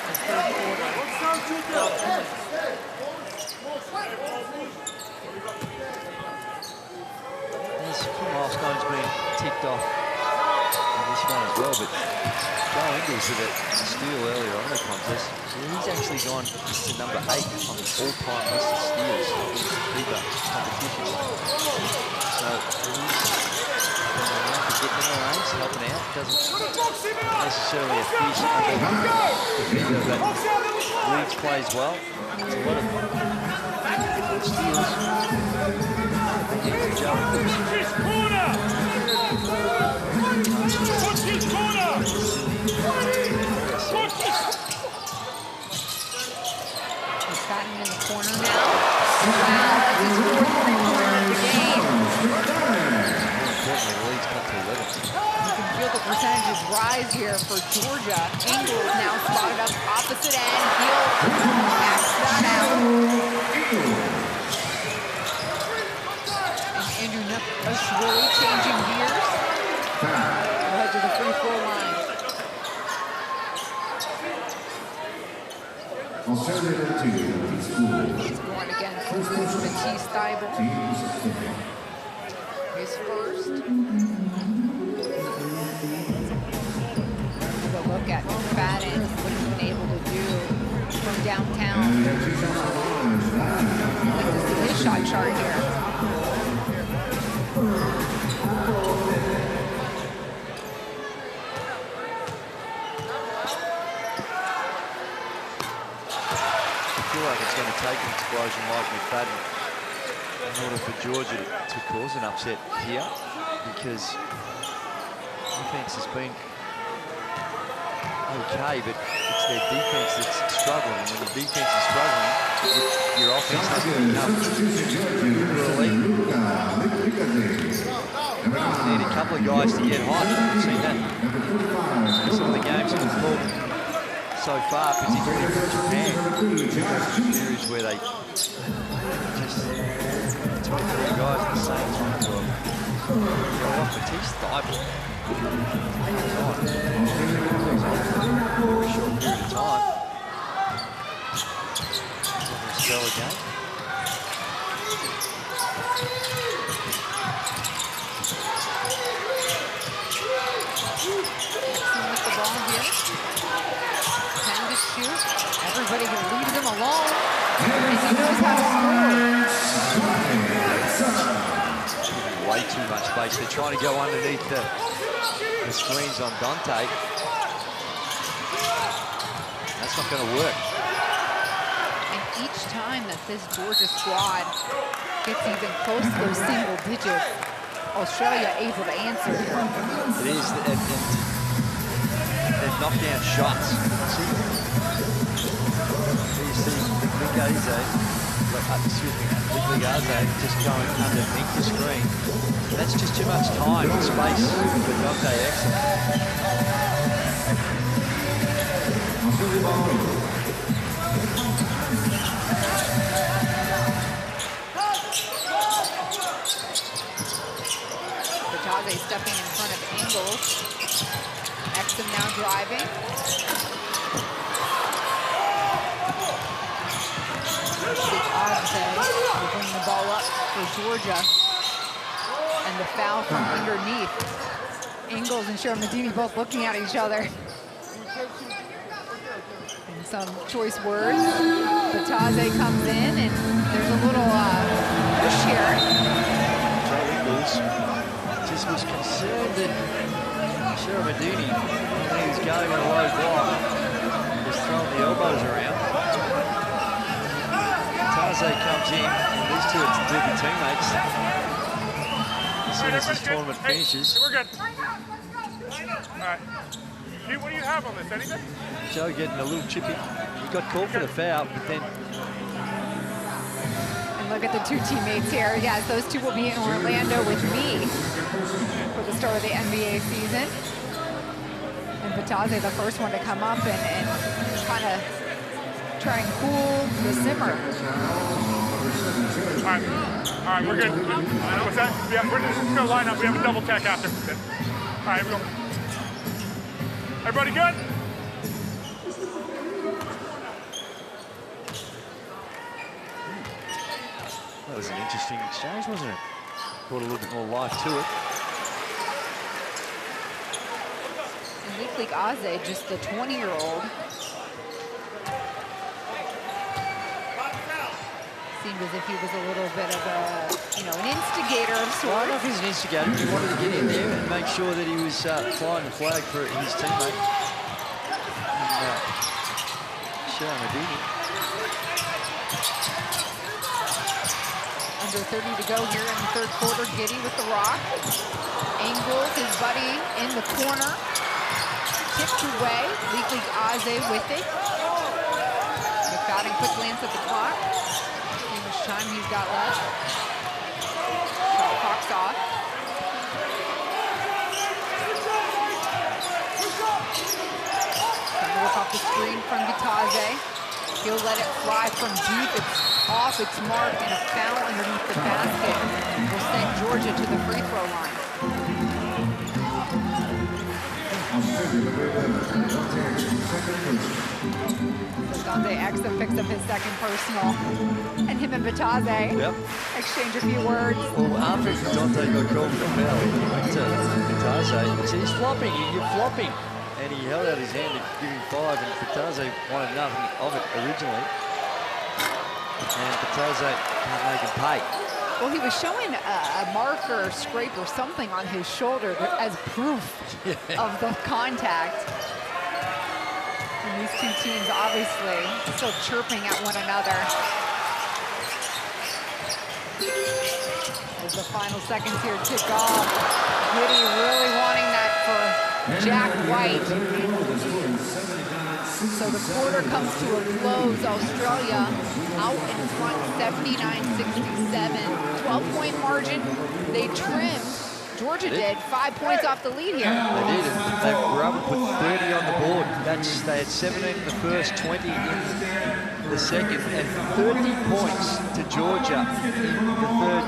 [SPEAKER 1] The third quarter.
[SPEAKER 2] There's a few milestones being ticked off in this one as well, but Joe Ingles with a steal earlier on in the contest. So he's actually gone to number 8 on the all-time list of steals in the FIBA competition. So he's getting in the range, helping out. Doesn't necessarily a fierce defender, but leads plays well. It's a lot of good steals. Here's Joe Ingles.
[SPEAKER 1] McFadden in the corner now. Wow, that's his 4th three-pointer of the game.
[SPEAKER 2] Importantly, the lead's cut to 11.
[SPEAKER 1] You can feel the percentages rise here for Georgia. Ingles now spotted up opposite end. He'll max that out. And Andrew Necker-Schwilly changing gears. We'll head to the free throw line.
[SPEAKER 14] Australia 2,
[SPEAKER 1] He's going against Matisse Thibault. His first. A look at McFadden and what he's been able to do from downtown. Like to see his shot chart here.
[SPEAKER 2] I feel like it's going to take an explosion like McFadden in order for Georgia to cause an upset here, because defense has been okay, but it's their defense that's struggling. And when the defense is struggling, your offense doesn't become really. You need a couple of guys to get hot. We've seen that in some of the games on the floor so far, particularly from Japan. Series where they just 2 or 3 guys at the same time. Going off Matisse Thibault. Very short period of time. Spell again.
[SPEAKER 1] With the ball here. Trying to shoot. Everybody leaves him alone. And he knows how to score.
[SPEAKER 2] Way too much space. They're trying to go underneath the screens on Dante. That's not going to work.
[SPEAKER 1] And each time that this Georgia squad gets even close to those single digits, Australia able to answer here.
[SPEAKER 2] It is. They've knocked down shots. See, you see Ligaze just going underneath the screen. That's just too much time and space for Dante Exum.
[SPEAKER 1] Bertazzi stepping in front of Ingles. Exum now driving. Will bring the ball up for Georgia. And the foul from underneath. Ingles and Shermadini both looking at each other. And some choice words. Bertazzi comes in and there's a little push here.
[SPEAKER 2] Joe Ingles just was concerned that Shermadini, when he was going on a low block, was throwing the elbows around. Bertazzi comes in, and these two are dirty teammates. As soon as this tournament finishes.
[SPEAKER 13] We're good. All right. What do you have on this? Anything?
[SPEAKER 2] Joe getting a little chippy. He got called for the foul, but then...
[SPEAKER 1] And look at the two teammates here. Yes, those two will be in Orlando with me for the start of the NBA season. And Bertazzi, the first one to come up and kind of try and cool the simmer.
[SPEAKER 13] All right, we're good. What's that? Yeah, we're just gonna line up. We have a double tech after. All right, we'll... Everybody good?
[SPEAKER 2] That was an interesting exchange, wasn't it? Brought a little bit more life to it.
[SPEAKER 1] And Ligaze, just the 20-year-old, seemed as if he was a little bit of a, an instigator of sorts.
[SPEAKER 2] Well, I don't know if he's an instigator. He wanted to get in there and make sure that he was flying the flag for his teammate. Shermadini.
[SPEAKER 1] Under 30 to go here in the third quarter. Giddy with the rock. Ingles, his buddy in the corner. Tipped away. Ligaze with it. McFadden quick glance at the clock. See how much time he's got left. Shot clock's off. Trying to work off the screen from Bertazzi. He'll let it fly from deep. It's off its mark and a foul underneath the basket will send Georgia to the free throw line. So Dante Exum picks up his second personal. And him and Bertazzi exchange a few words.
[SPEAKER 2] Well, after Dante got called for the foul, he went to Bertazzi and said, he's flopping, you're flopping. And and he held out his hand to give him 5, and Pataze wanted nothing of it originally. And Pataze can't make him pay.
[SPEAKER 1] Well, he was showing a marker, scrape, or something on his shoulder as proof of the contact. And these two teams obviously still chirping at one another. As the final seconds here tick off. Giddy really wanting that for Jack White. So the quarter comes to a close. Australia out in front, 79-67. 12-point margin. They trimmed. Georgia did 5 points off the lead here.
[SPEAKER 2] They did. They were able to put 30 on the board. They had 17 in the first, 20 in the second, and 30 points to Georgia in the third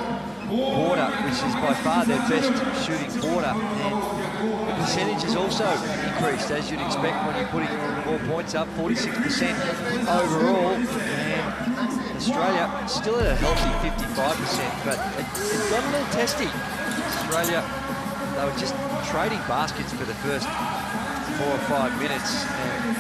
[SPEAKER 2] quarter, which is by far their best shooting quarter. And the percentage has also increased, as you'd expect when you're putting more points up, 46% overall. And Australia still at a healthy 55%, but it got a little testy. Australia, they were just trading baskets for the first 4 or 5 minutes, and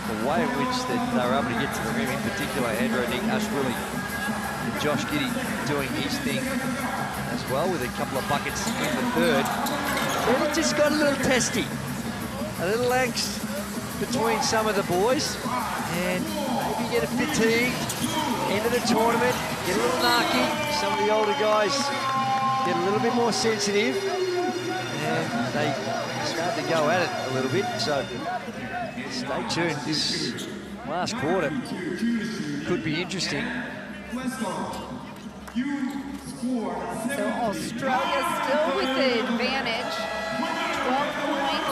[SPEAKER 2] the way in which they were able to get to the rim, in particular Andrew Nick Ashwilly and Josh Giddy doing his thing as well with a couple of buckets in the third. Then it just got a little testy, a little angst between some of the boys, and maybe get a fatigued end of the tournament, get a little narky. Some of the older guys get a little bit more sensitive, and they start to go at it a little bit. So stay tuned. This last quarter could be interesting.
[SPEAKER 1] So Australia still with the advantage. 12 points.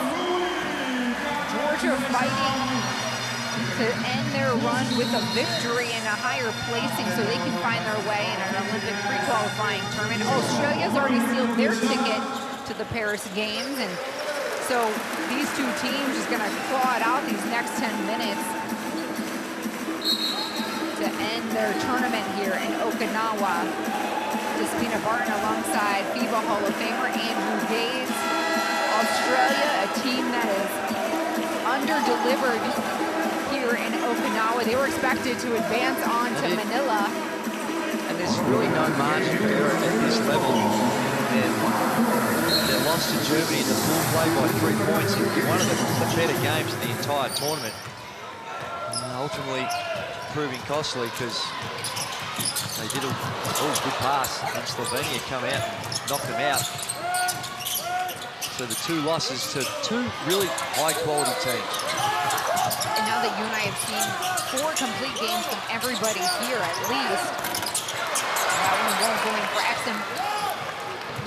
[SPEAKER 1] Georgia fighting to end their run with a victory and a higher placing so they can find their way in an Olympic pre-qualifying tournament. Australia's already sealed their ticket to the Paris Games, and so these two teams just gonna claw it out these next 10 minutes to end their tournament here in Okinawa. Despina Barton alongside FIBA Hall of Famer Andrew Gaze. Australia, a team that is under-delivered here in Okinawa. They were expected to advance on to Manila.
[SPEAKER 2] And there's really no margin for error at this level. And they lost to Germany in the pool play by 3 points in one of the better games in the entire tournament. Ultimately proving costly because they did a good pass, and Slovenia come out and knocked them out. So the 2 losses to 2 really high-quality teams.
[SPEAKER 1] And now that you and I have seen 4 complete games from everybody here, at least, that one won't go in for Exum.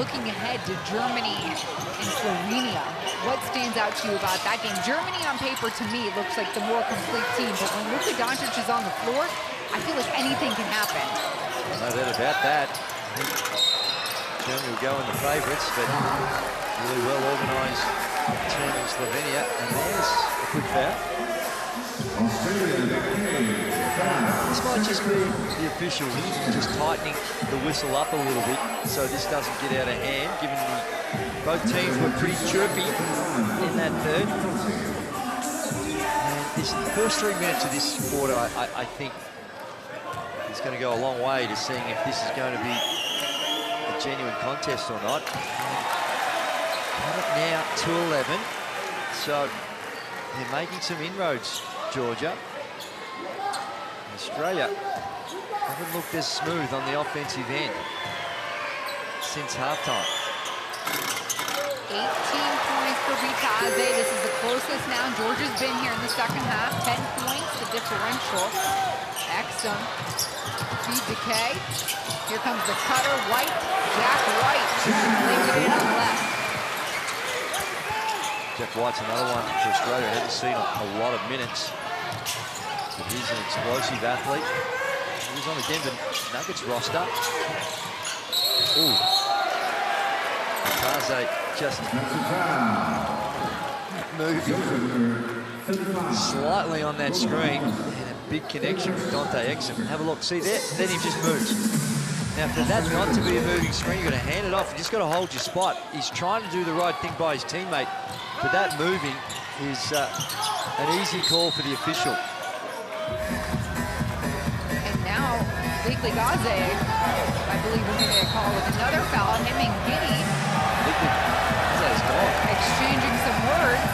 [SPEAKER 1] Looking ahead to Germany and Slovenia, what stands out to you about that game? Germany on paper, to me, looks like the more complete team, but when Luka Doncic is on the floor, I feel like anything can happen.
[SPEAKER 2] No doubt about that. Germany will go in the favourites, but really well-organised team in Slovenia. And there's a quick foul. This might just be the officials just tightening the whistle up a little bit so this doesn't get out of hand, given both teams were pretty chirpy in that third. And this first 3 minutes of this quarter, I think, is going to go a long way to seeing if this is going to be a genuine contest or not. Cut it now to 11. So they're making some inroads, Georgia. Australia haven't looked as smooth on the offensive end since halftime.
[SPEAKER 1] 18 points for Pataze. This is the closest now. Georgia's been here in the second half. 10 points, the differential. Exum, feed to K. Here comes the cutter, White, Jack White. Lays it in on left.
[SPEAKER 2] Jack White's another one for Australia. Hasn't seen a lot of minutes, but he's an explosive athlete. He was on the Denver Nuggets roster. Ooh. Pataze just moving slightly on that screen, and a big connection with Dante Exum. Have a look, see there, then he just moves. Now for that not to be a moving screen, you're gonna hand it off, you just gotta hold your spot. He's trying to do the right thing by his teammate, but that moving, is an easy call for the official.
[SPEAKER 1] And now, Gaze, I believe we're going to get a call with another foul. Him and Giddy exchanging some words.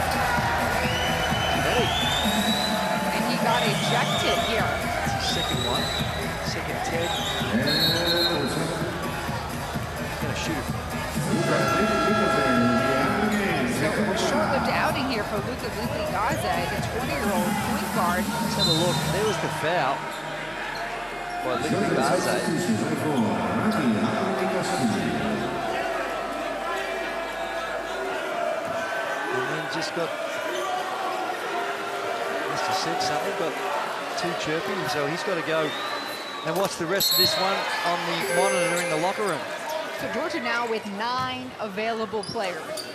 [SPEAKER 1] And he got ejected here.
[SPEAKER 2] It's his second one. Second 10. He's going to shoot.
[SPEAKER 1] So a short-lived outing here for Gaze, the 20-year-old point guard.
[SPEAKER 2] Let's have a look. There was the foul by Gaze. And then just got, must have said something, got two chirping, so he's got to go and watch the rest of this one on the monitor in the locker room.
[SPEAKER 1] So Georgia now with 9 available players.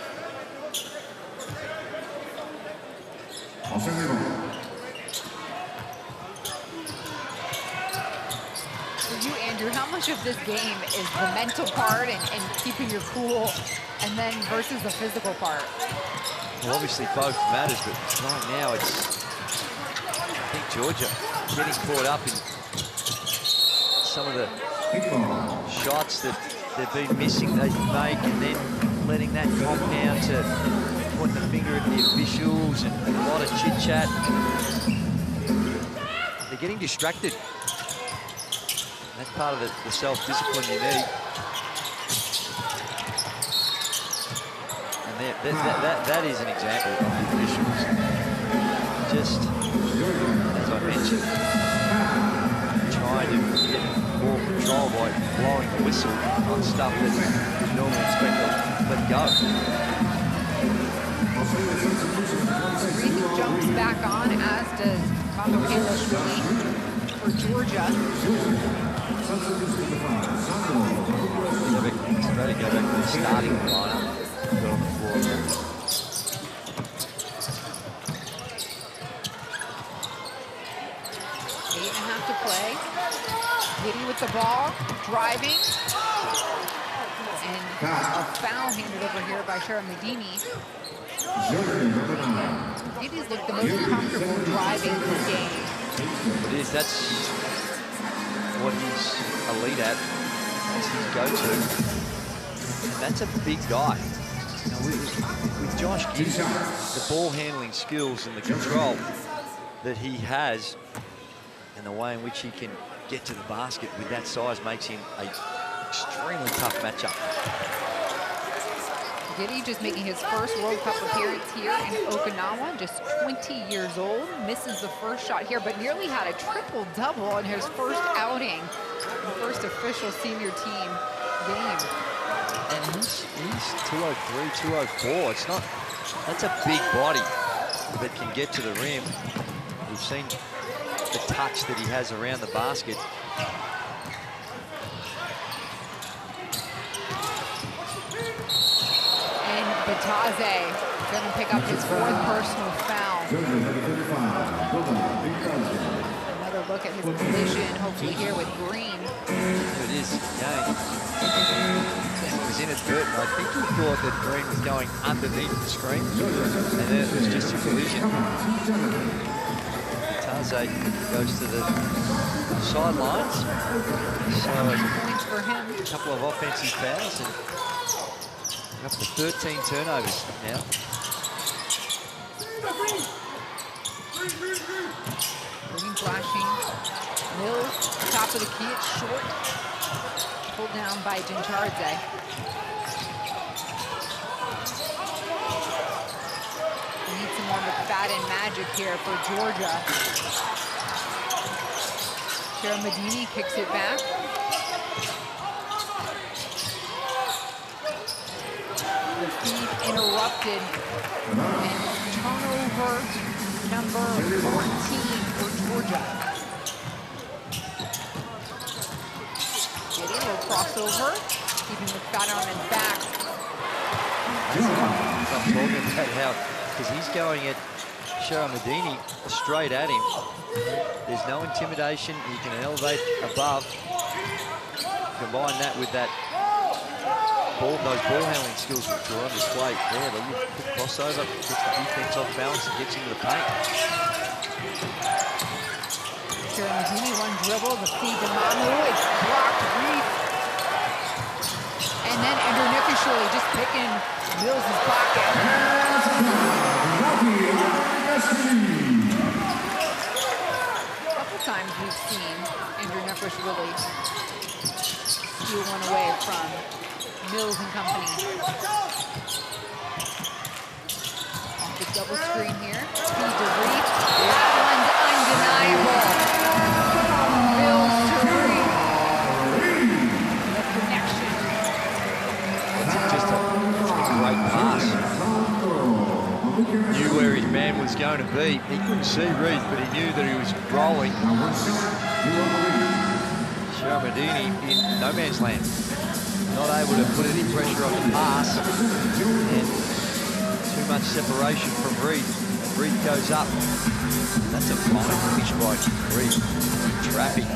[SPEAKER 1] For you, Andrew, how much of this game is the mental part and keeping your cool, and then versus the physical part?
[SPEAKER 2] Well, obviously both matters, but right now it's, I think Georgia getting caught up in some of the shots that they've been missing, they make, and then letting that compound to pointing the finger at the officials and a lot of chit-chat. They're getting distracted. And that's part of the self-discipline you need. And that is an example of the officials. Just, as I mentioned, trying to get more control by blowing the whistle on stuff that you normally expect to let go.
[SPEAKER 1] Reed jumps back on, as does Mamukela-Shvili for Georgia.
[SPEAKER 2] Ready to go back to the starting lineup. Got on the floor there.
[SPEAKER 1] 8.5 to play. Giddy with the ball, driving. And a foul handed over here by Sharamedini. Giddy's looked the most comfortable driving this game.
[SPEAKER 2] It is, that's what he's elite at. That's his go-to. And that's a big guy. Now, with Josh Giddy, the ball handling skills and the control that he has, and the way in which he can get to the basket with that size makes him an extremely tough matchup.
[SPEAKER 1] Giddy just making his first World Cup appearance here in Okinawa, just 20 years old, misses the first shot here, but nearly had a triple-double in his first outing, the first official senior team game.
[SPEAKER 2] And he's 203, 204. It's not, that's a big body that can get to the rim. We've seen the touch that he has around the basket.
[SPEAKER 1] And Bataze going to pick up his 4th personal foul. Another look at his position, hopefully here with Green.
[SPEAKER 2] It is, again. It was inadvertent. I think he thought that Green was going underneath the screen, and then it was just a collision. Bataze goes to the sidelines. So
[SPEAKER 1] points for him.
[SPEAKER 2] A couple of offensive fouls and up to 13 turnovers now.
[SPEAKER 1] Green flashing. Mills, top of the key, it's short. Pulled down by Gincharze. We need some more McFadden magic here for Georgia. Sharamedini kicks it back. The feed interrupted. And turnover number 14 for Georgia. Getting a little crossover, keeping McFadden on his back.
[SPEAKER 2] I'm talking about how, because he's going at Sharamedini straight at him. There's no intimidation. He can elevate above. Combine that with that those ball handling skills which are on display there. They use quick crossover, gets the defense off balance and gets into the paint.
[SPEAKER 1] Mahini, one dribble, the feed to Mamu, it's blocked, Reed. And then Andrew Nickershule just picking Mills' pocket. A couple times we've seen Andrew Nickershule steal one away from Mills and company. Off the double screen here, feed to Reed. That one's undeniable. Mills to Reed. The connection.
[SPEAKER 2] Just a great pass. Knew where his man was going to be. He couldn't see Reed, but he knew that he was rolling. Sharamadini in no man's land. Not able to put any pressure on the pass. And too much separation from Reed. Reed goes up. That's a fine finish by Reed. Traffic.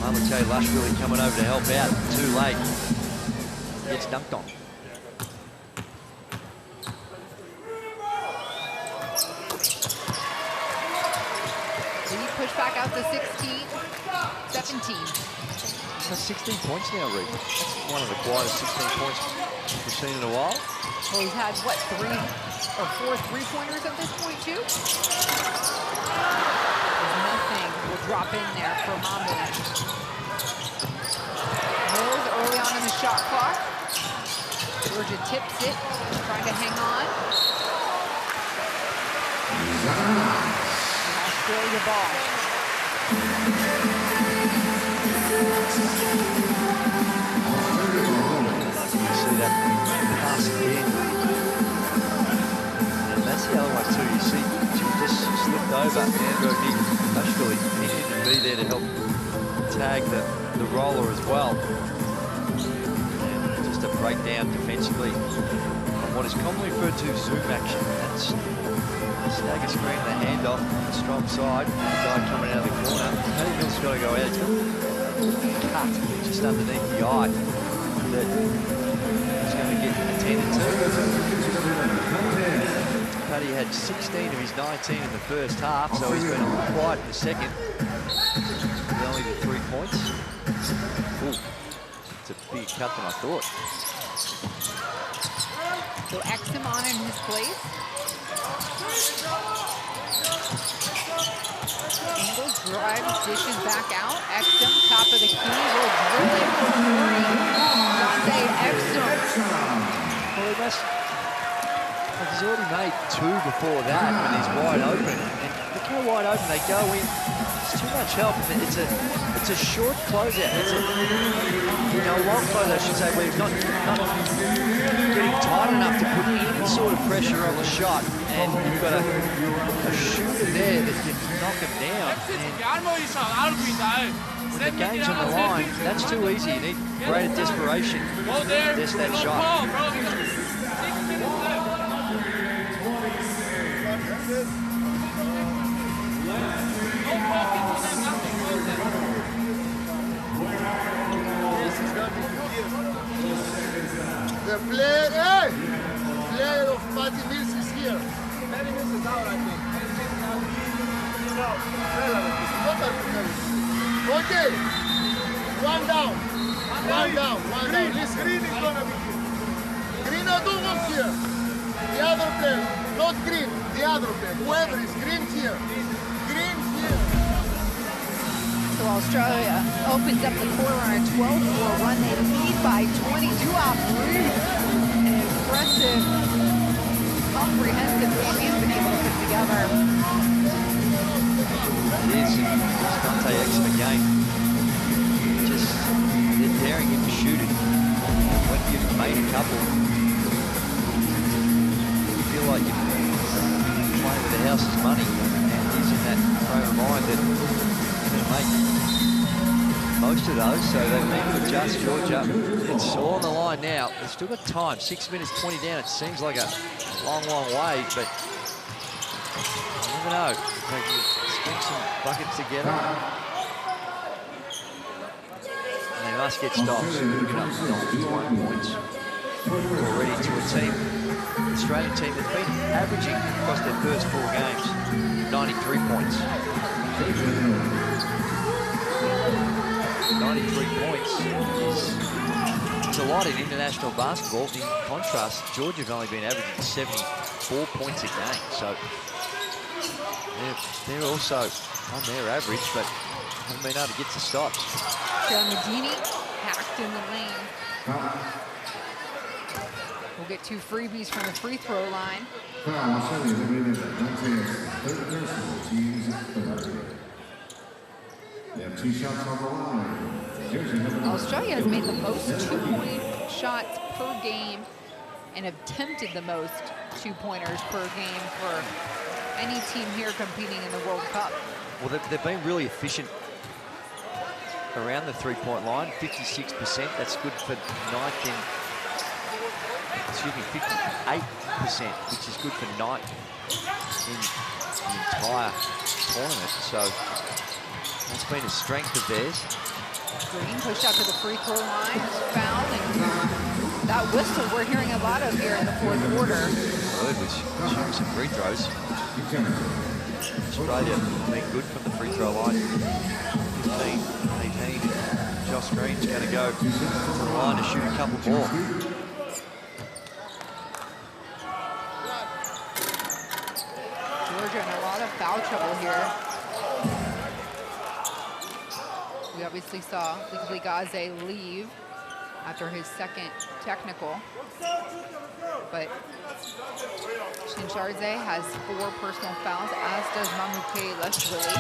[SPEAKER 2] Mamute Lashvili coming over to help out. Too late. Gets dunked on.
[SPEAKER 1] Reed push back out to 16, 17.
[SPEAKER 2] He's got 16 points now, Reed. That's one of the quietest 16 points we've seen in a while.
[SPEAKER 1] Well, he's had, what, 3 or 4 3-pointers at this point, too? There's nothing will drop in there for Mambo. Mills early on in the shot clock. Georgia tips it, trying to hang on. Australia ball.
[SPEAKER 2] See that pass again. And that's the other one too. You see, she just slipped over. Andrew Nickershule needed to be there to help tag the roller as well. And just a breakdown defensively on what is commonly referred to as zoom action. That's stagger screen, the handoff, the strong side, the guy coming out of the corner. Paddy Mills got to go out. He's got cut just underneath the eye that he's going to get attended to. Paddy had 16 of his 19 in the first half, so he's been a little quiet in the second. With only the 3 points. Ooh, it's a bigger cut than I thought.
[SPEAKER 1] So Exum on in his place. Ingles drives, dishes back out. Exum, top of the key, will drill it for 3. Dante Exum.
[SPEAKER 2] Well, he's already made 2 before that when he's wide open. And look how wide open they go in. It's too much help. It's a short closeout. It's a long closeout, I should say, where he's not getting tight enough to put any sort of pressure on the shot. And you've got a shooter there that can knock him down. And when the game's on the line, that's too easy. You need greater desperation. There's that shot.
[SPEAKER 4] The player of Patty Mills is here. Patty Mills is out, I think. Okay. One down. Listen. Green is gonna be here. Green or don't go here. The other player, not Green, the other player. Whoever is Green here. Green here.
[SPEAKER 1] So Australia opens up the quarter on a 12-4 run. They lead by 22 off Reed. An impressive, comprehensive game he's been able to put together.
[SPEAKER 2] It is. It's Dante Exum again. Just, they're daring him to shoot it. When you've made a couple, you feel like you're playing with the house's money. And he's in that frame of mind that he'll make most of those, so they need to adjust. Georgia, it's all on the line now. They've still got time, 6 minutes 20 down. It seems like a long way, but you never know. They can string some buckets together. And they must get stops. Picking up 21 points. already to a team, Australian team that's been averaging across their first 4 games 93 points. 93 points is a lot in international basketball. In contrast, Georgia have only been averaging 74 points a game. So they're also on their average, but haven't been able to get to stops.
[SPEAKER 1] Medini hacked in the lane. We'll get 2 freebies from the free throw line.
[SPEAKER 14] They have 2 shots on the line.
[SPEAKER 1] Australia has made the most 2-point shots per game and attempted the most 2-pointers per game for any team here competing in the World Cup.
[SPEAKER 2] Well, they've been really efficient around the 3-point line, 56%. That's good for 9th in, 58%, which is good for 9th in the entire tournament. So that's been a strength of theirs.
[SPEAKER 1] Green pushed out to the free throw line, fouled, and that whistle we're hearing a lot of here in the 4th quarter.
[SPEAKER 2] Bird was shooting some free throws. Australia being good from the free throw line. 15, 18. Josh Green's going to go to the line to shoot a couple more.
[SPEAKER 1] Georgia in a lot of foul trouble here. We obviously saw Ligaze leave after his 2nd technical. But Shinsharze has 4 personal fouls, as does Mamouke Leshwili.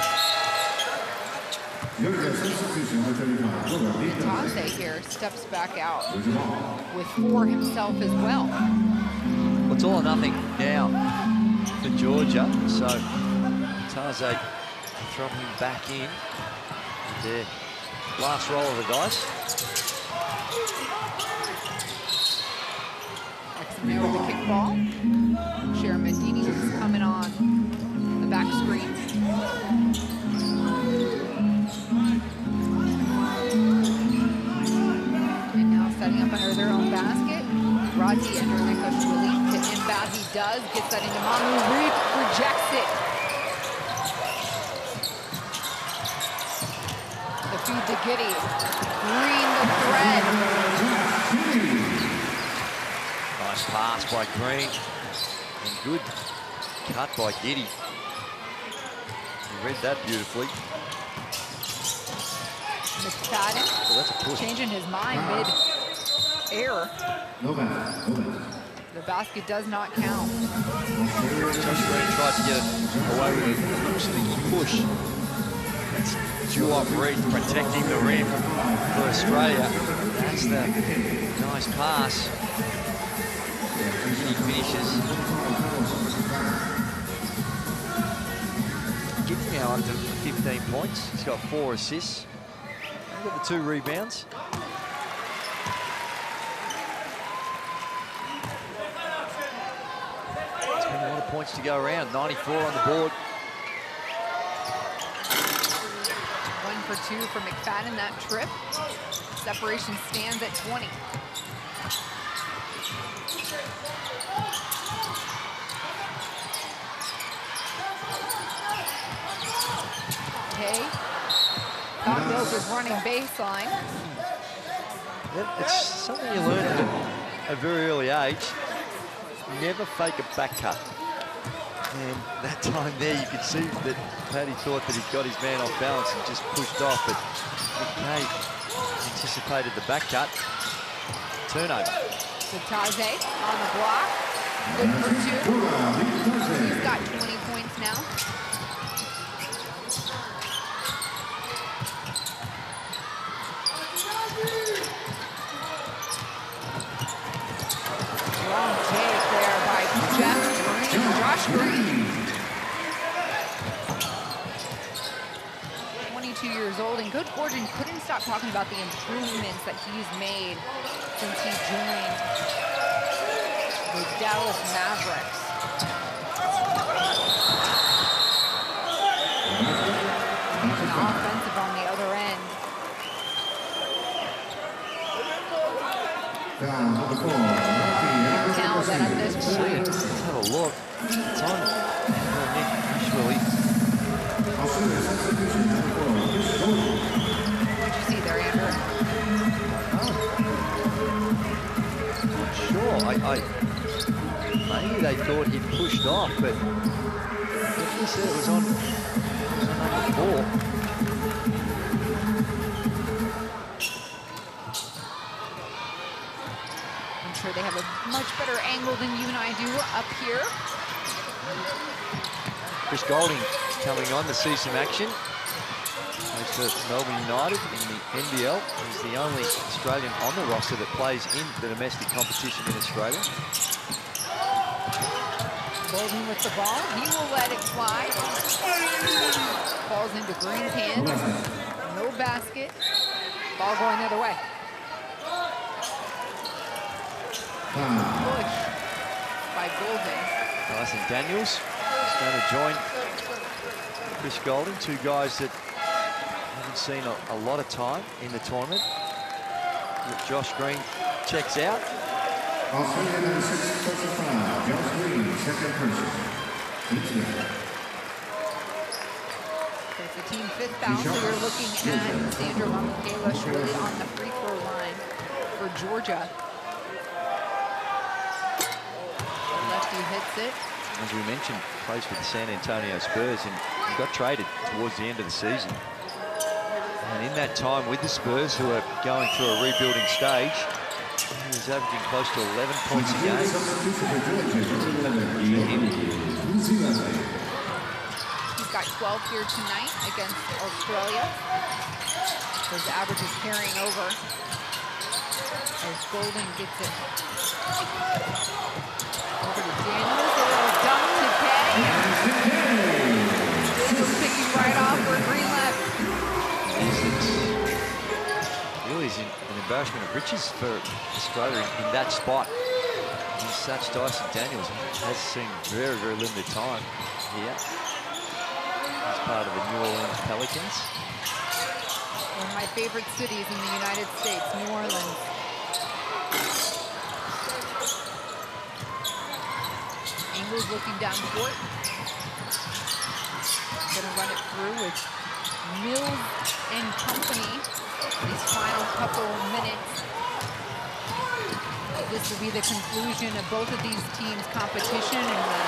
[SPEAKER 1] Ligaze here steps back out with 4 himself as well.
[SPEAKER 2] Well, it's all or nothing now for Georgia. So Taze throw him back in. Their last roll of the dice.
[SPEAKER 1] There with the kickball. Medini is coming on the back screen. And now setting up under their own basket. Razi and Nikashvili to inbound. He does. Gets that into Mamu. Rejects it. The feed to Giddy. Green the thread.
[SPEAKER 2] Nice pass by Green. And good cut by Giddy. He read that beautifully.
[SPEAKER 1] McFadden changing his mind mid-air. The basket does not count.
[SPEAKER 2] Josh Green tried to get away with a sneaky push. That's Julop Reed protecting the rim for Australia. That's the nice pass. He finishes. Giddy now up to 15 points. He's got 4 assists. He's got the 2 rebounds. It's been a lot of points to go around. 94 on the board.
[SPEAKER 1] 1 for 2 for McFadden that trip. Separation stands at 20. Okay. Mills is running baseline.
[SPEAKER 2] It's something you learn at a very early age. Never fake a back cut. And that time there, you could see that Paddy thought that he'd got his man off balance and just pushed off, but McKay anticipated the back cut. Turnover.
[SPEAKER 1] Taze on the block. Good for 2. He's got 20 points now. Long take there by Josh Green. 22 years old, and Coach Gordon couldn't stop talking about the improvements that he's made since he joined the Dallas Mavericks. And offensive on the other end.
[SPEAKER 14] Down to the floor.
[SPEAKER 2] see it. Let's have a look. It's on Nick Ashwilly.
[SPEAKER 1] What did you see there, Andrew?
[SPEAKER 2] Not sure. Maybe they thought he'd pushed off, but definitely said it was on number 4.
[SPEAKER 1] I'm sure they have a much better angle than you and I do up here.
[SPEAKER 2] Chris Golding coming on to see some action. Plays for Melbourne United in the NBL. He's the only Australian on the roster that plays in the domestic competition in Australia.
[SPEAKER 1] Golding with the ball. He will let it fly. Falls into Green's hands. No basket. Ball going the other way. Push by Golding.
[SPEAKER 2] Dyson Daniels is going to join Chris Golding, two guys that haven't seen a lot of time in the tournament. Josh Green checks out.
[SPEAKER 14] Australia number 6, person 5, Josh Green, second person.
[SPEAKER 1] It's the team 5th foul, so you're looking at Sandra Mamukela really on the free throw line for Georgia. The lefty hits it.
[SPEAKER 2] As we mentioned, plays for the San Antonio Spurs and he got traded towards the end of the season. And in that time with the Spurs, who are going through a rebuilding stage, he was averaging close to 11 points a game.
[SPEAKER 1] He's got 12 here tonight against Australia. His average is carrying over as Golding gets it over to Daniels. A little dunk to Petty. Daniels picking right off where Green left.
[SPEAKER 2] Really is an embarrassment of riches for Australia in that spot. And such Dyson Daniels has seen very, very limited time here. He's part of the New Orleans Pelicans.
[SPEAKER 1] One of my favorite cities in the United States, New Orleans. Ingles looking down court. Gonna run it through with Mills and company. These final couple minutes. This will be the conclusion of both of these teams' competition in the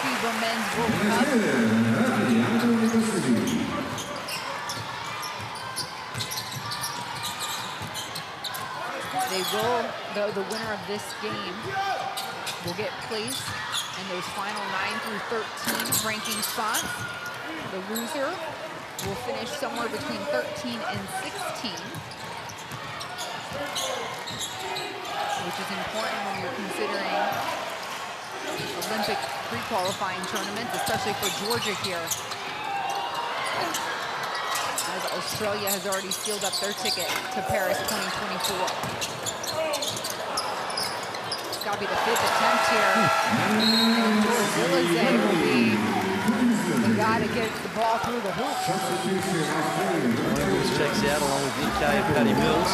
[SPEAKER 1] FIBA Men's World Cup. They will, though, the winner of this game will get placed in those final 9 through 13 ranking spots. The loser will finish somewhere between 13 and 16, which is important when you're considering Olympic pre-qualifying tournaments, especially for Georgia here, as Australia has already sealed up their ticket to Paris 2024. It's got to be the 5th attempt here. And Zilize will be the guy to get the ball through the hoop.
[SPEAKER 2] Mills checks out along with VK and Patty Mills.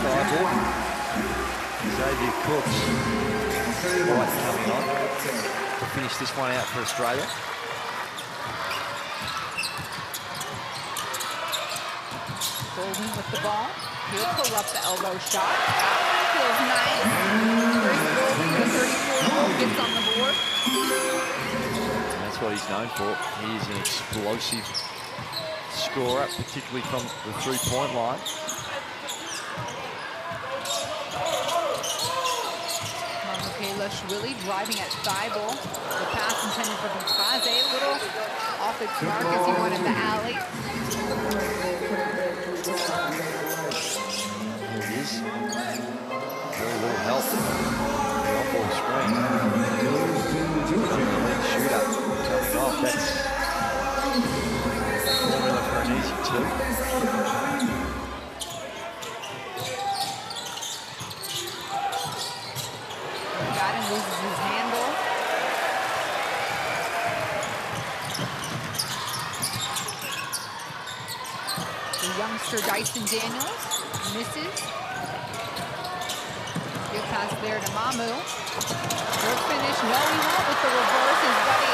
[SPEAKER 2] Stiebel. Xavier Cooks right coming on to finish this one out for Australia.
[SPEAKER 1] Golding with the ball. He'll pull up the elbow shot. Feels nice. Chris Golding with 34 gets on the board.
[SPEAKER 2] That's what he's known for. He is an explosive scorer, particularly from the three-point line.
[SPEAKER 1] Mamukela driving at Thibault. The pass intended for Bukaze. A little off its mark as he went in the alley.
[SPEAKER 2] Here it is. Very little help. Off-ball screen. Shooter coming off. That's formula for an easy 2.
[SPEAKER 1] Got him, loses his handle. The youngster Dyson Daniels misses. Good pass there to Mamu. Good finish. No, he went with the reverse. His buddy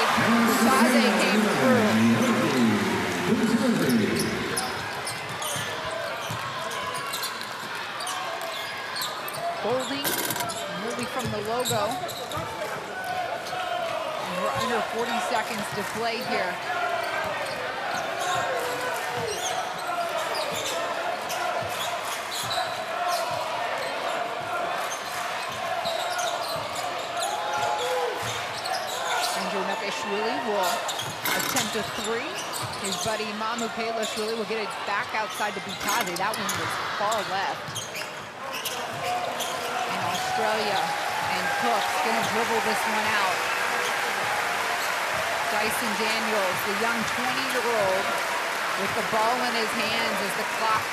[SPEAKER 1] Saze came through. Holding, moving from the logo. And we're under 40 seconds to play here. Will attempt a three. His buddy Mamu Pelashvili will get it back outside to Butazi. That one was far left. And Australia and Cook's gonna dribble this one out. Dyson Daniels, the young 20-year-old, with the ball in his hands as the clock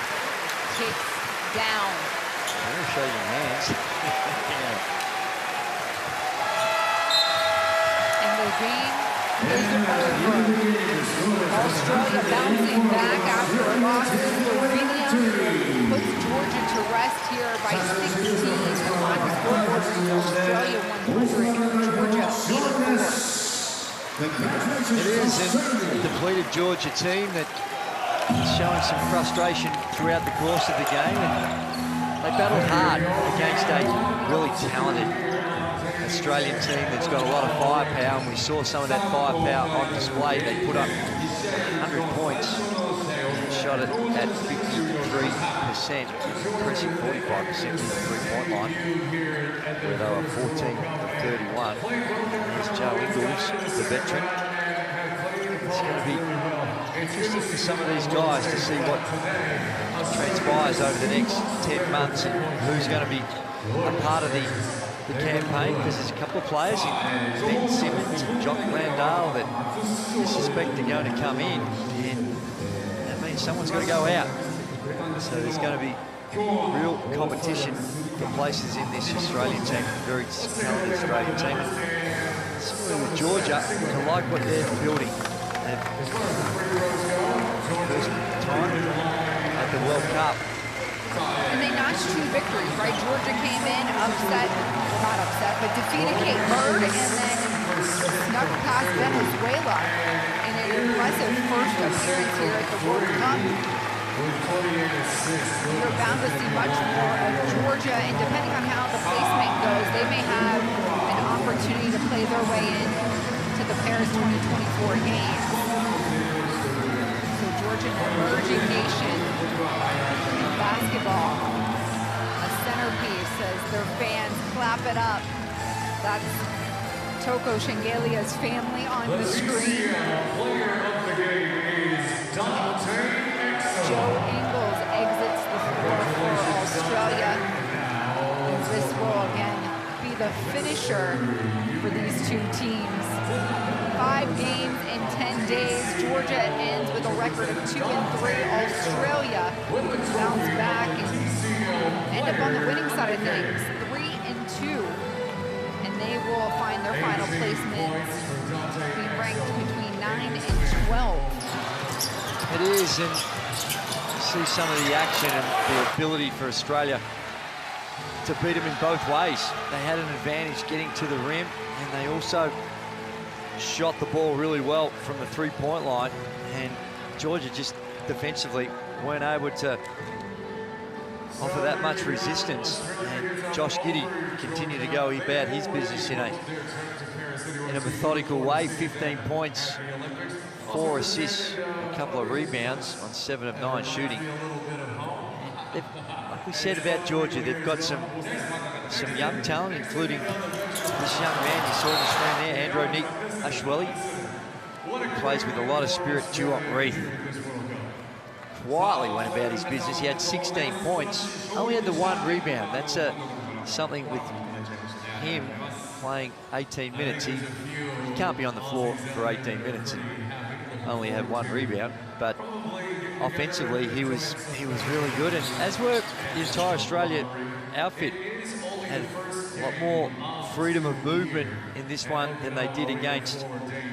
[SPEAKER 1] ticks down.
[SPEAKER 2] I'm gonna show you hands.
[SPEAKER 1] And the game is over. Australia bouncing back after a loss to Slovenia puts Georgia to rest here by 16. The final scoreboard is Australia 100, Georgia 84.
[SPEAKER 2] It is a depleted Georgia team that is showing some frustration throughout the course of the game. And they battled hard against a really talented Australian team that's got a lot of firepower, and we saw some of that firepower on display. They put up 100 points and shot it at 53%, impressive 45% from the three-point line, where they were 14 of 31. There's Joe Ingles, the veteran. It's going to be interesting for some of these guys to see what transpires over the next 10 months and who's going to be a part of the campaign, because there's a couple of players in Ben Simmons and Jock Landale that you suspect are going to come in, and that means someone's got to go out. So there's going to be real competition for places in this Australian team, very talented Australian team. And similarly with Georgia, I like what they're building. First time at the World Cup.
[SPEAKER 1] And they notched 2 victories, right? Georgia came in upset, well, not upset, but defeated Cape Verde and then snuck past Venezuela in an impressive first appearance here at the World Cup. You're bound to see much more of Georgia, and depending on how the placement goes, they may have an opportunity to play their way in to the Paris 2024 games. So Georgia, an emerging nation in basketball, a centerpiece as their fans clap it up. That's Toko Shengelia's family on the screen. Joe Ingles exits the floor for Australia. And this will again be the finisher for these two teams. 5 games in 10 days. Georgia ends with a record of 2-3. Australia bounce back and end up on the winning side of things, 3-2. And they will find their final placements being ranked between 9 and 12.
[SPEAKER 2] It is, and you see some of the action and the ability for Australia to beat them in both ways. They had an advantage getting to the rim, and they also shot the ball really well from the three-point line, and Georgia just defensively weren't able to offer that much resistance. And Josh Giddey continued to go about his business in a methodical way. 15 points, 4 assists, a couple of rebounds on 7 of 9 shooting. Like we said about Georgia, they've got some young talent, including this young man you saw on the screen there, Andronic Ashweli. Plays with a lot of spirit. Duop Reith quietly went about his business. He had 16 points, only had the 1 rebound. That's something with him playing 18 minutes. He can't be on the floor for 18 minutes and only have 1 rebound, but offensively he was really good, and as were the entire Australia outfit. Had a lot more freedom of movement in this one than they did against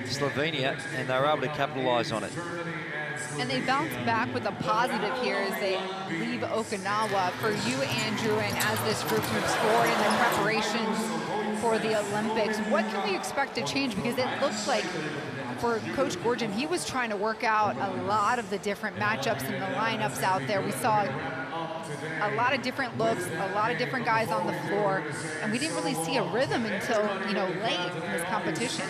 [SPEAKER 2] Slovenia, and they were able to capitalize on it.
[SPEAKER 1] And they bounce back with a positive here as they leave Okinawa. For you, Andrew, and as this group moves forward in the preparations for the Olympics. What can we expect to change? Because it looks like for Coach Gorgon, he was trying to work out a lot of the different matchups and the lineups out there. We saw a lot of different looks, a lot of different guys on the floor, and we didn't really see a rhythm until, you know, late in this competition.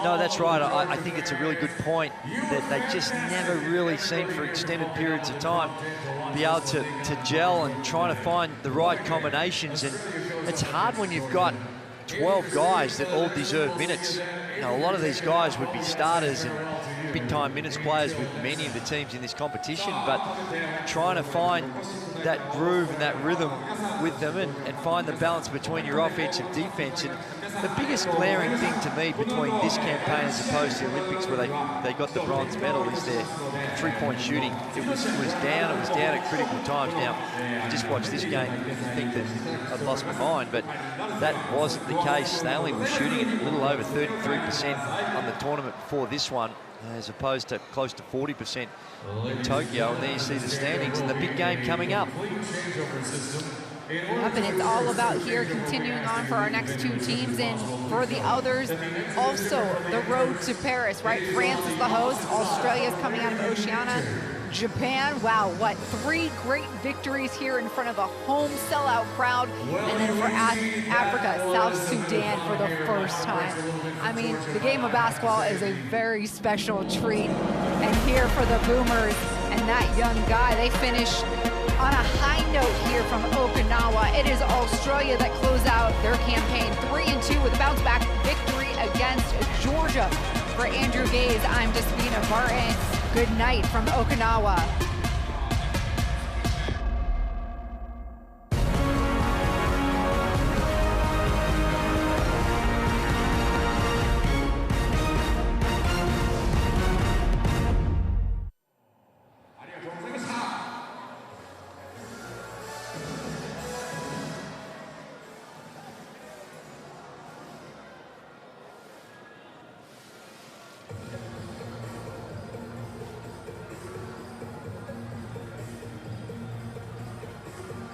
[SPEAKER 2] No, that's right. I think it's a really good point that they just never really seem for extended periods of time be able to gel and trying to find the right combinations. And it's hard when you've got 12 guys that all deserve minutes. You know, a lot of these guys would be starters and big-time minutes players with many of the teams in this competition, but trying to find that groove and that rhythm with them and find the balance between your offense and defense. And the biggest glaring thing to me between this campaign as opposed to the Olympics, where they got the bronze medal, is their three-point shooting. It was down at critical times. Now, just watch this game and think that I've lost my mind, but that wasn't the case. They only were shooting at a little over 33% on the tournament before this one, as opposed to close to 40% in Tokyo. And there you see the standings and the big game coming up.
[SPEAKER 1] Yep, and it's all about here continuing on for our next two teams, and for the others, also the road to Paris, right? France is the host, Australia's coming out of Oceania, Japan, wow, what, 3 great victories here in front of a home sellout crowd, and then for Africa, South Sudan for the first time. I mean, the game of basketball is a very special treat, and here for the Boomers and that young guy, they finish on a high note here from Okinawa. It is Australia that close out their campaign 3-2 with a bounce-back victory against Georgia. For Andrew Gaze, I'm Despina Barton. Good night from Okinawa.